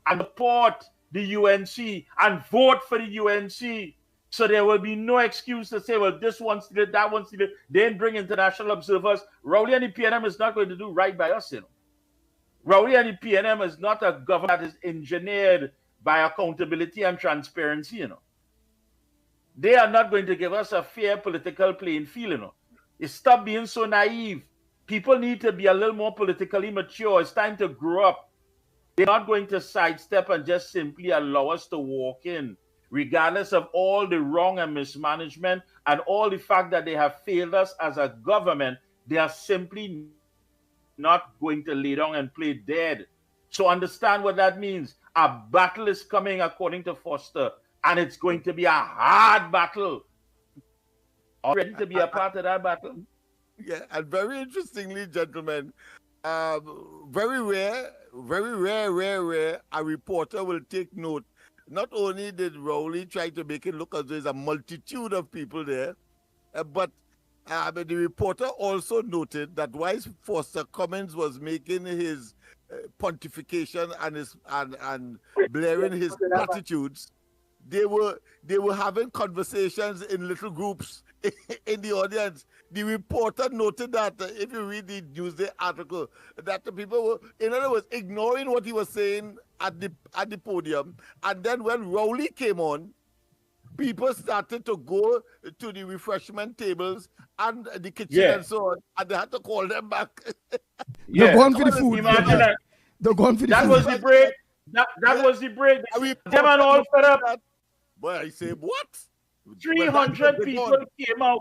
Speaker 3: and support the UNC and vote for the UNC. So there will be no excuse to say, well, this one steal it, that one steal it. They didn't bring international observers. Rowley and the PNM is not going to do right by us, Rowley and the PNM is not a government that is engineered by accountability and transparency, They are not going to give us a fair political playing field, Stop being so naive. People need to be a little more politically mature. It's time to grow up. They're not going to sidestep and just simply allow us to walk in, regardless of all the wrong and mismanagement and all the fact that they have failed us as a government. They are simply not going to lay down and play dead. So understand what that means. A battle is coming, according to Foster, and it's going to be a hard battle. Are you ready to be a part of that battle?
Speaker 4: Yeah, and very interestingly, gentlemen, very rare, a reporter will take note. Not only did Rowley try to make it look as though there's a multitude of people there, but the reporter also noted that while Foster Cummins was making his pontification and blaring his platitudes, they were having conversations in little groups in the audience. The reporter noted that if you read the Newsday article, that the people were, in other words, ignoring what he was saying at the podium. And then when Rowley came on, people started to go to the refreshment tables and the kitchen and so on, and they had to call them back.
Speaker 2: They're going for the food.
Speaker 3: Imagine that.
Speaker 2: They're going for the
Speaker 3: that
Speaker 2: food.
Speaker 3: Was the break. That was the break. Them and all fed up.
Speaker 4: Boy, I say, what?
Speaker 3: 300 people came out.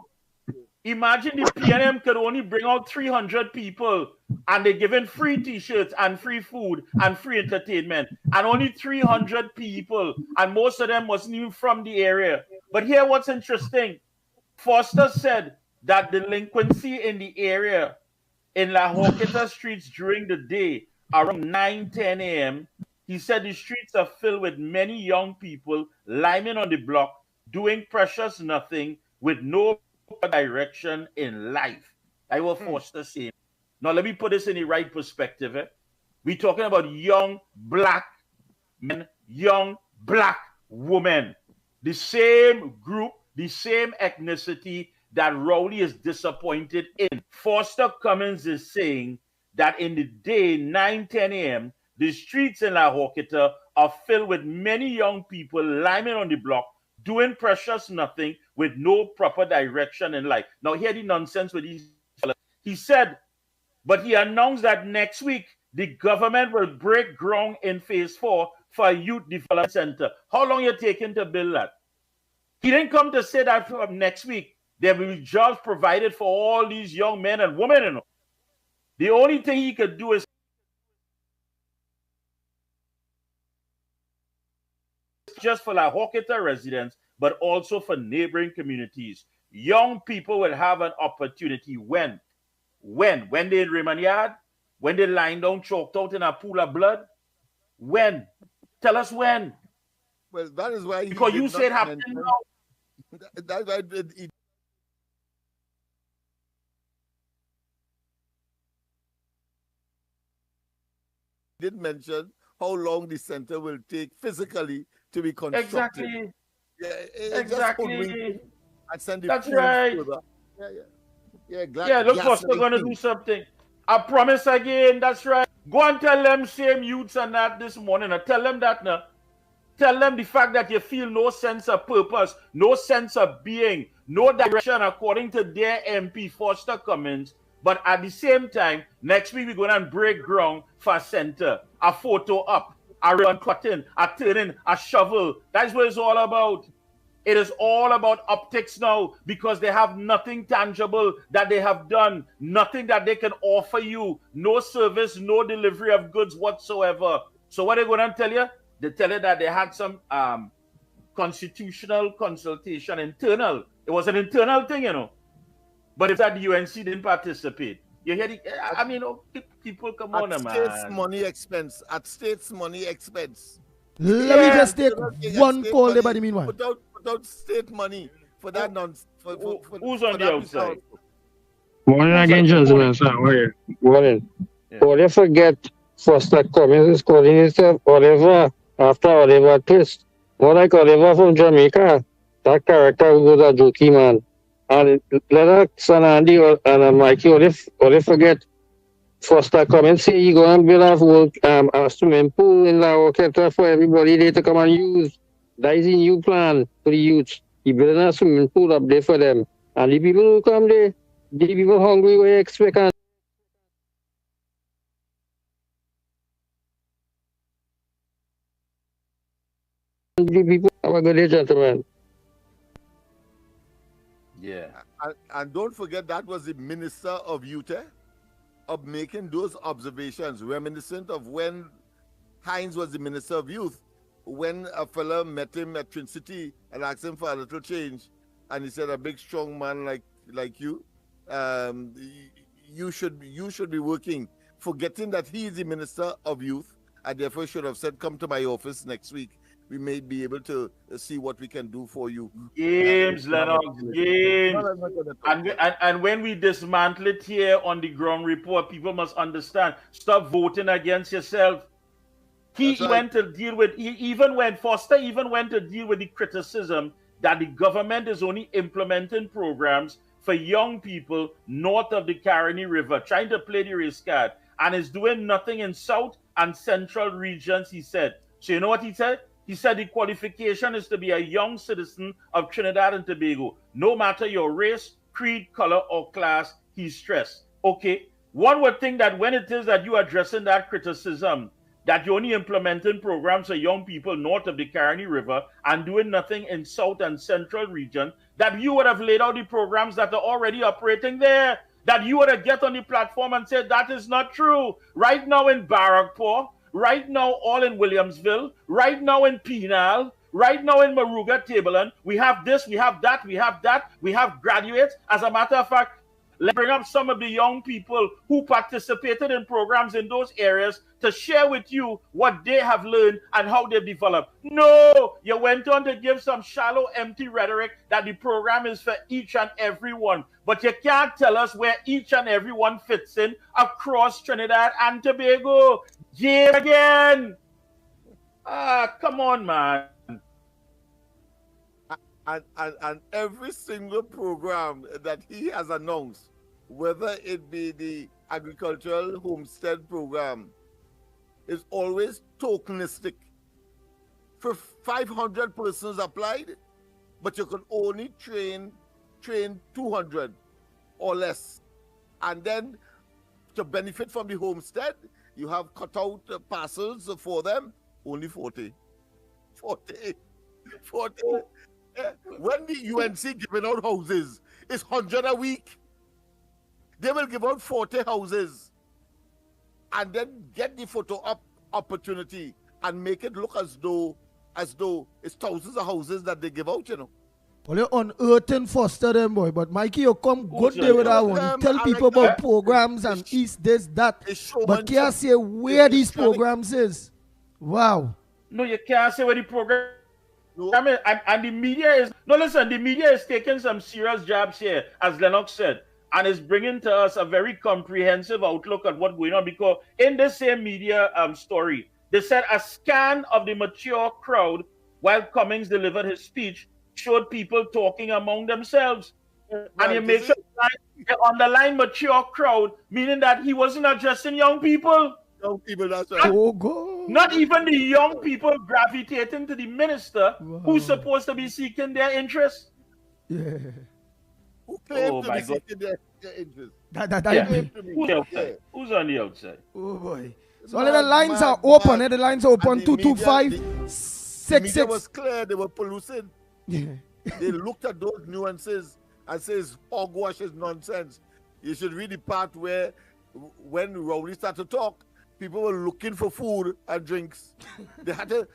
Speaker 3: Imagine the PNM could only bring out 300 people and they're giving free t-shirts and free food and free entertainment and only 300 people, and most of them wasn't even from the area. But here what's interesting, Foster said that delinquency in the area in La Horquetta streets during the day around 9-10 a.m. He said the streets are filled with many young people liming on the block doing precious nothing with no direction in life. I will Foster saying. Now let me put this in the right perspective. We're talking about young black men, young black women, the same group, the same ethnicity that Rowley is disappointed in. Foster Cummins is saying that in the day, 9, 10 a.m., the streets in La Horquetta are filled with many young people liming on the block, doing precious nothing with no proper direction in life. Now, hear the nonsense with these fellas. He said, but he announced that next week, the government will break ground in phase 4 for a youth development center. How long you taking to build that? He didn't come to say that from next week there will be jobs provided for all these young men and women. You know. The only thing he could do is just for La Horquetta residents, but also for neighboring communities. Young people will have an opportunity when they in Raymond Yard, when they lying down choked out in a pool of blood. When? Tell us when.
Speaker 4: Well, that is why
Speaker 3: because you said happening now.
Speaker 4: That's why he did mention how long the center will take physically to be constructed.
Speaker 3: Exactly.
Speaker 4: Yeah,
Speaker 3: exactly.
Speaker 4: And send the
Speaker 3: That's right.
Speaker 4: Yeah,
Speaker 3: look, Foster going to do something. I promise again, that's right. Go and tell them same youths and that this morning. Tell them that now. Tell them the fact that you feel no sense of purpose, no sense of being, no direction according to their MP, Foster Cummins. But at the same time, next week we're going to break ground for a center, a photo up, a ribbon cutting, a turning, a shovel. That's what it's all about. It is all about optics now because they have nothing tangible that they have done, nothing that they can offer you, no service, no delivery of goods whatsoever. So what are they going to tell you? They tell you that they had some constitutional consultation internal. It was an internal thing, you know. But if that the UNC didn't participate, you hear the, I mean, people come on, man.
Speaker 4: At state's money expense.
Speaker 2: Let me just take one call there by the meanwhile.
Speaker 4: Without state money for that nonsense.
Speaker 3: Who's on the outside?
Speaker 16: Morning again, gentlemen. Morning.
Speaker 3: Yeah.
Speaker 16: All you forget, Foster Cummins is calling himself Oliver after Oliver Twist. More like Oliver from Jamaica. That character was a jokey man. And let us and Andy and Mikey only forget Foster Cummins say he going to build a swimming pool in La Horquetta for everybody there to come and use. That is a new plan for the youth. He building a swimming pool up there for them. And the people who come there, the people hungry, we expect. The people have a good day, gentlemen.
Speaker 3: Yeah.
Speaker 4: And don't forget that was the Minister of Youth of making those observations, reminiscent of when Hines was the Minister of Youth. When a fella met him at Twin City and asked him for a little change, and he said, "A big, strong man like you, you should be working." Forgetting that he is the Minister of Youth, and therefore should have said, "Come to my office next week. We may be able to see what we can do for you."
Speaker 3: Games, Lennox, games. And when we dismantle it here on the ground report, people must understand. Stop voting against yourself. He went to deal with, Foster even went to deal with the criticism that the government is only implementing programs for young people north of the Caroni River, trying to play the race card, and is doing nothing in South and Central regions, he said. So you know what he said? He said the qualification is to be a young citizen of Trinidad and Tobago, no matter your race, creed, color, or class, he stressed. Okay, one would think that when it is that you are addressing that criticism, that you're only implementing programs for young people north of the Caroni River and doing nothing in South and Central region, that you would have laid out the programs that are already operating there, that you would have get on the platform and said that is not true. Right now in Barrackpore, right now all in Williamsville, right now in Penal, right now in Maruga, Tableland, we have this, we have that, we have graduates. As a matter of fact, Let's bring up some of the young people who participated in programs in those areas to share with you what they have learned and how they've developed. No, you went on to give some shallow, empty rhetoric that the program is for each and every one. But you can't tell us where each and every one fits in across Trinidad and Tobago. Yeah, again. Come on, man.
Speaker 4: And every single program that he has announced, whether it be the agricultural homestead program, is always tokenistic. For 500 persons applied, but you can only train 200 or less. And then to benefit from the homestead, you have cut out parcels for them, only 40. 40. When the UNC giving out houses, it's 100 a week. They will give out 40 houses and then get the photo op opportunity and make it look as though it's thousands of houses that they give out, you know.
Speaker 2: Well, you unearthing foster them, boy. But Mikey, you come good day with that one. Tell people about programs and this, that. But can't say where these programs is. Wow.
Speaker 3: No, you can't say where the program. No. I mean, and the media is listen. The media is taking some serious jabs here, as Lennox said, and is bringing to us a very comprehensive outlook at what's going on. Because in the same media story, they said a scan of the mature crowd while Cummings delivered his speech showed people talking among themselves. Right, and you make sure the underlying mature crowd, meaning that he wasn't addressing young people.
Speaker 4: Young people, that's right.
Speaker 2: Oh, God.
Speaker 3: Not even the young people gravitating to the minister who's supposed to be seeking their interests.
Speaker 2: Yeah.
Speaker 4: Who claims to be seeking their interests?
Speaker 3: Who's on the outside?
Speaker 2: Oh, boy. So the lines are open. The lines are open. 225
Speaker 4: 66. The media was clear. They were polluting. Yeah. They looked at those nuances and says hogwash is nonsense. You should read the part where when Rowley started to talk, people were looking for food and drinks. They had to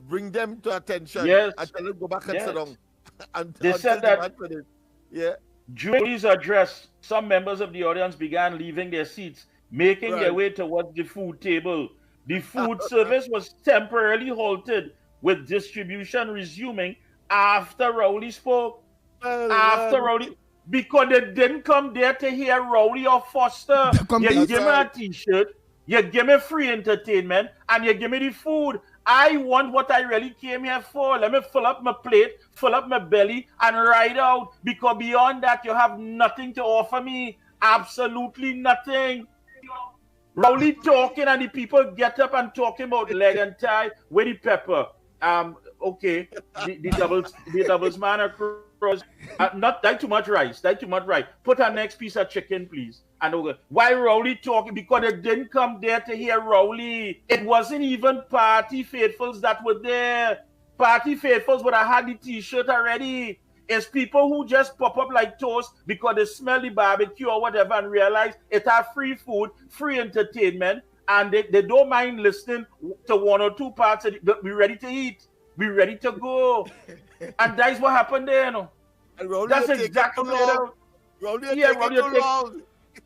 Speaker 4: bring them to attention and tell them go back and sit down. And
Speaker 3: they said that during his address, some members of the audience began leaving their seats, making their way towards the food table. The food service was temporarily halted, with distribution resuming after Rowley spoke. Rowley, because they didn't come there to hear Rowley or Foster. You give me a t-shirt, you give me free entertainment, and you give me the food. I want what I really came here for. Let me fill up my plate, fill up my belly, and ride out. Because beyond that, you have nothing to offer me. Absolutely nothing. Rowley talking, and the people get up and talking about leg and tie with the pepper. Okay, the doubles man across. Not that too much rice. Put a next piece of chicken, please. And why Rowley talking? Because they didn't come there to hear Rowley. It wasn't even party faithfuls that were there. Party faithfuls would have had the t-shirt already. It's people who just pop up like toast because they smell the barbecue or whatever and realize it has free food, free entertainment, and they don't mind listening to one or two parts of it. But we're ready to eat. We're ready to go. And that's what happened there, you know. That's exactly what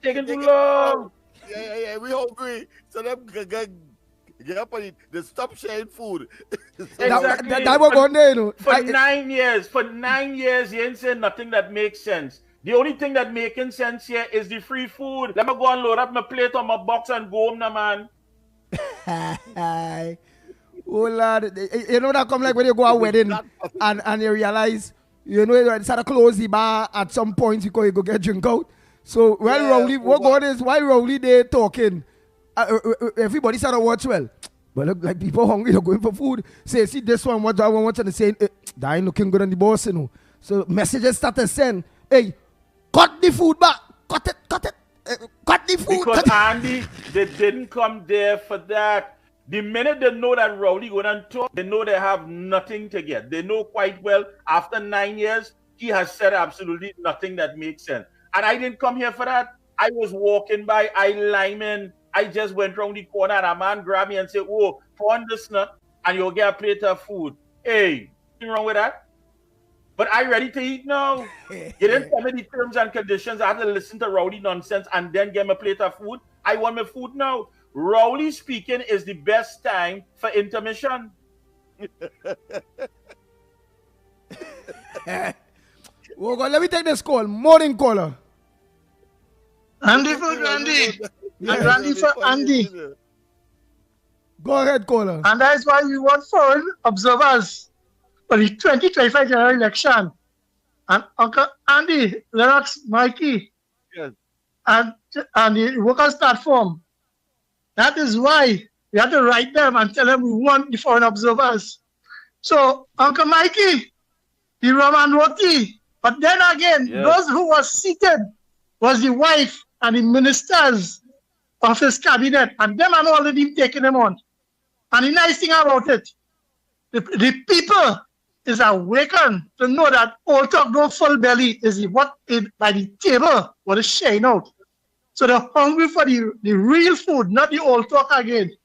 Speaker 3: taking too long.
Speaker 4: Yeah, we hungry. So them get up and eat. They stop sharing food.
Speaker 3: Exactly.
Speaker 2: That was going there, you know.
Speaker 3: For 9 years, you ain't saying nothing that makes sense. The only thing that making sense here is the free food. Let me go and load up my plate on my box and go home now, man.
Speaker 2: Oh, Lord. You know that come like when you go to a wedding and you realize, you know, you start to close the bar at some point because you go get drink out. So while Rowley there talking, everybody started watch well. But look like people hungry, they're going for food. Say, see this one, what I want to say, that ain't looking good on the boss, you know. So messages started send, hey, cut the food back, cut it, cut the food.
Speaker 3: Because Andy, they didn't come there for that. The minute they know that Rowley going to talk, they know they have nothing to get. They know quite well after 9 years, he has said absolutely nothing that makes sense. And I didn't come here for that. I was walking by, I just went around the corner and a man grabbed me and said, oh, pour on this nut and you'll get a plate of food. Hey, nothing wrong with that? But I ready to eat now. You didn't tell me the terms and conditions. I had to listen to Rowley nonsense and then get my plate of food. I want my food now. Rowley speaking is the best time for intermission.
Speaker 2: Oh God, let me take this call. Morning caller.
Speaker 15: Andy for Randy. And Randy for Andy.
Speaker 2: Go ahead, caller.
Speaker 15: And that is why we want foreign observers for the 2025 general election. And Uncle Andy, Lennox, Mikey,
Speaker 4: yes,
Speaker 15: and the workers' platform. That is why we have to write them and tell them we want the foreign observers. So, Uncle Mikey, the Roman roti. But then again, those who were seated was the wife and the ministers of his cabinet, and them are already taking them on. And the nice thing about it, the people is awakened to know that all talk no full belly is what is by the table what is sharing out. So they're hungry for the real food, not the old talk again.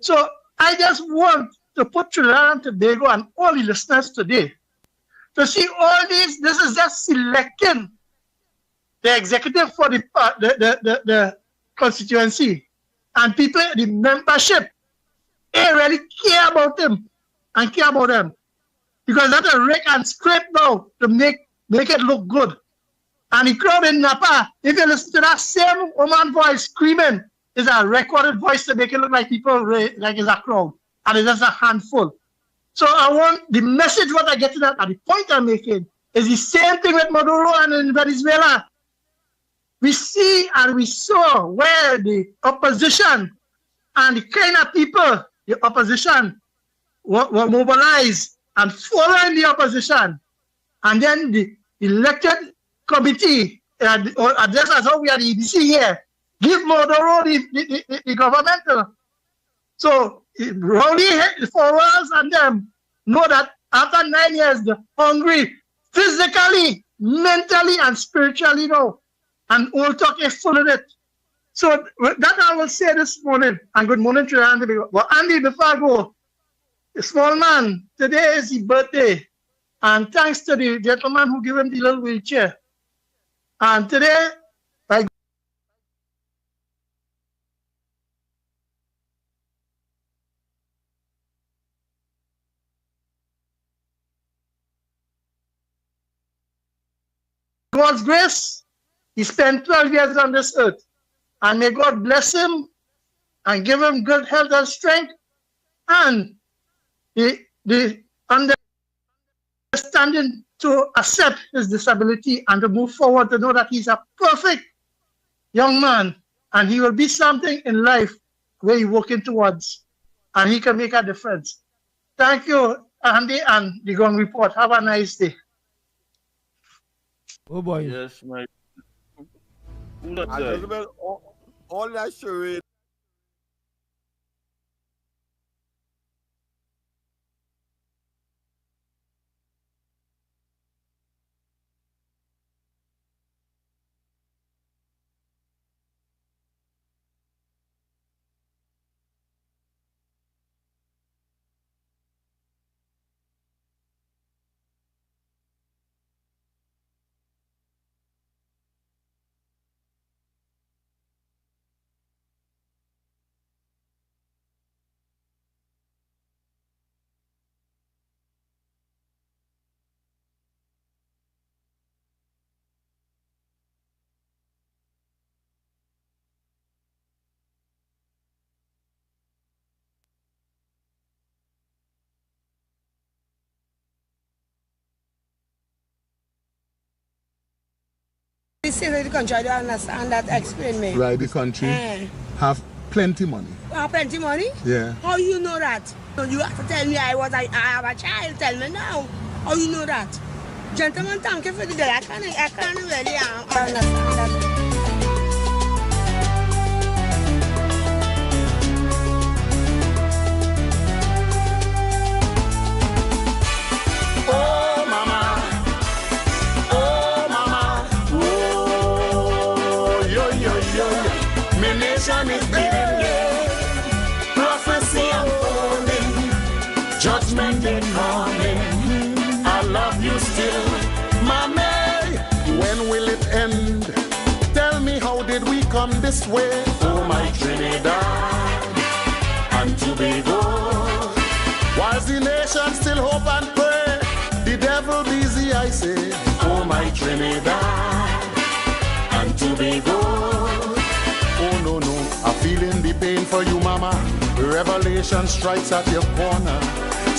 Speaker 15: So I just want to put Trinidad and Tobago and all the listeners today to see all these. This is just selecting the executive for the constituency, and people, the membership, they really care about them and care about them. Because that's a rake and scrape now to make it look good. And the crowd in Napa, if you listen to that same woman voice screaming, is a recorded voice to make it look like people, like it's a crowd. And it's just a handful. So I want the message what I get to that, and the point I'm making, is the same thing with Maduro and in Venezuela. We see and we saw where the opposition and the kind of people, the opposition, were mobilized and following the opposition. And then the elected committee, or just as how we are the EDC here, give Maduro the government. So Rowley followers and them know that after 9 years, they're hungry physically, mentally, and spiritually now. And all talk is full of it. So that I will say this morning, and good morning to Andy. Well, Andy, before I go, the small man, today is his birthday. And thanks to the gentleman who gave him the little wheelchair. And today, by God's grace, he spent 12 years on this earth. And may God bless him and give him good health and strength and the understanding to accept his disability and to move forward, to know that he's a perfect young man and he will be something in life where he's working towards and he can make a difference. Thank you, Andy and the Gong Report. Have a nice day.
Speaker 2: Oh boy.
Speaker 3: Yes, my.
Speaker 4: All that charade.
Speaker 17: This is the country, I don't understand that. Explain me.
Speaker 18: Right, the country have plenty money.
Speaker 17: Plenty money?
Speaker 18: Yeah.
Speaker 17: How you know that? You have to tell me I have a child. Tell me now. How you know that? Gentlemen, thank you for the day. I can't really understand that.
Speaker 19: Is beginning, prophecy unfolding, judgment is coming. love you still. Mommy, when will it end? Tell me, how did we come this way? Oh, my Trinidad and Tobago. Whilst the nation still hope and pray, the devil busy, I say. Oh, my Trinidad and Tobago. Oh, no, no, I'm feeling the pain for you, mama. Revelation strikes at your corner.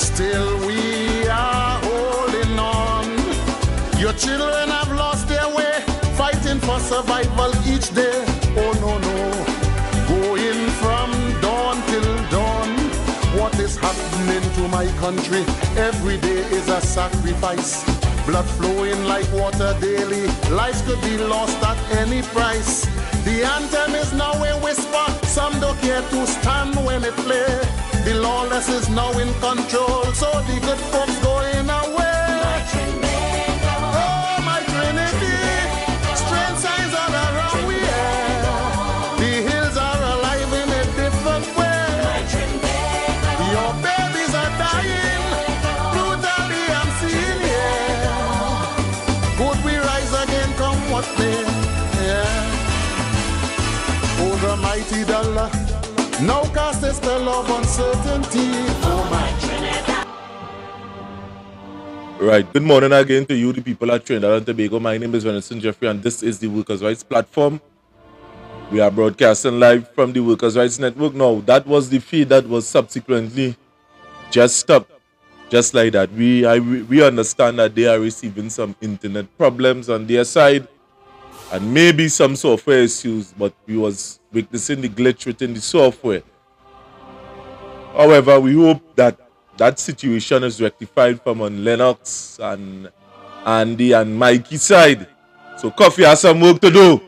Speaker 19: Still we are holding on. Your children have lost their way, fighting for survival each day. Oh, no, no, going from dawn till dawn. What is happening to my country? Every day is a sacrifice. Blood flowing like water daily. Lives could be lost at any price. The anthem is now a whisper. Some don't care to stand when it play. The lawless is now in control, so the good folks going away. Oh, my Trinity, strange signs all around we are. The hills are alive in a different way. Your babies are dying, brutally I'm seeing here. Could we rise again, come what may? Yeah. Oh, the mighty dollar now cast a spell of uncertainty. Oh, my Trinidad.
Speaker 1: Right. Good morning again to you, the people at Trinidad and Tobago. My name is Venison Jeffrey, and this is the Workers' Rights Platform. We are broadcasting live from the Workers' Rights Network. Now, that was the feed that was subsequently just stopped. Just like that. We understand that they are receiving some internet problems on their side and maybe some software issues, but we was witnessing the glitch within the software. However, we hope that that situation is rectified from on Lennox and Andy and Mikey's side. So Coffee has some work to do.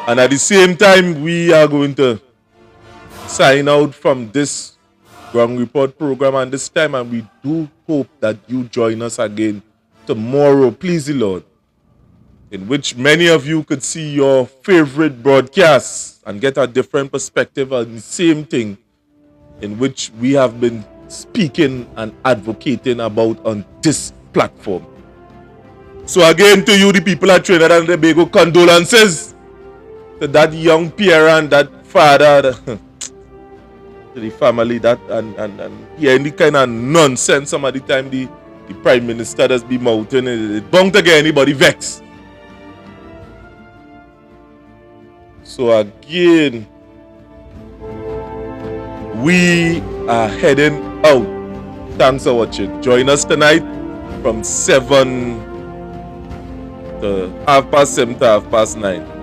Speaker 1: And at the same time, we are going to sign out from this Ground Report program and this time, and we do hope that you join us again tomorrow, please the Lord, in which many of you could see your favorite broadcasts and get a different perspective on the same thing in which we have been speaking and advocating about on this platform. So again, to you, the people at Trinidad and Tobago, condolences to that young parent, that father, to the family, that and any kind of nonsense some of the time the Prime Minister does be mouthing. It bound to get anybody vexed. So again, we are heading out. Thanks for watching. Join us tonight from 7 to 7:30 to 9:30.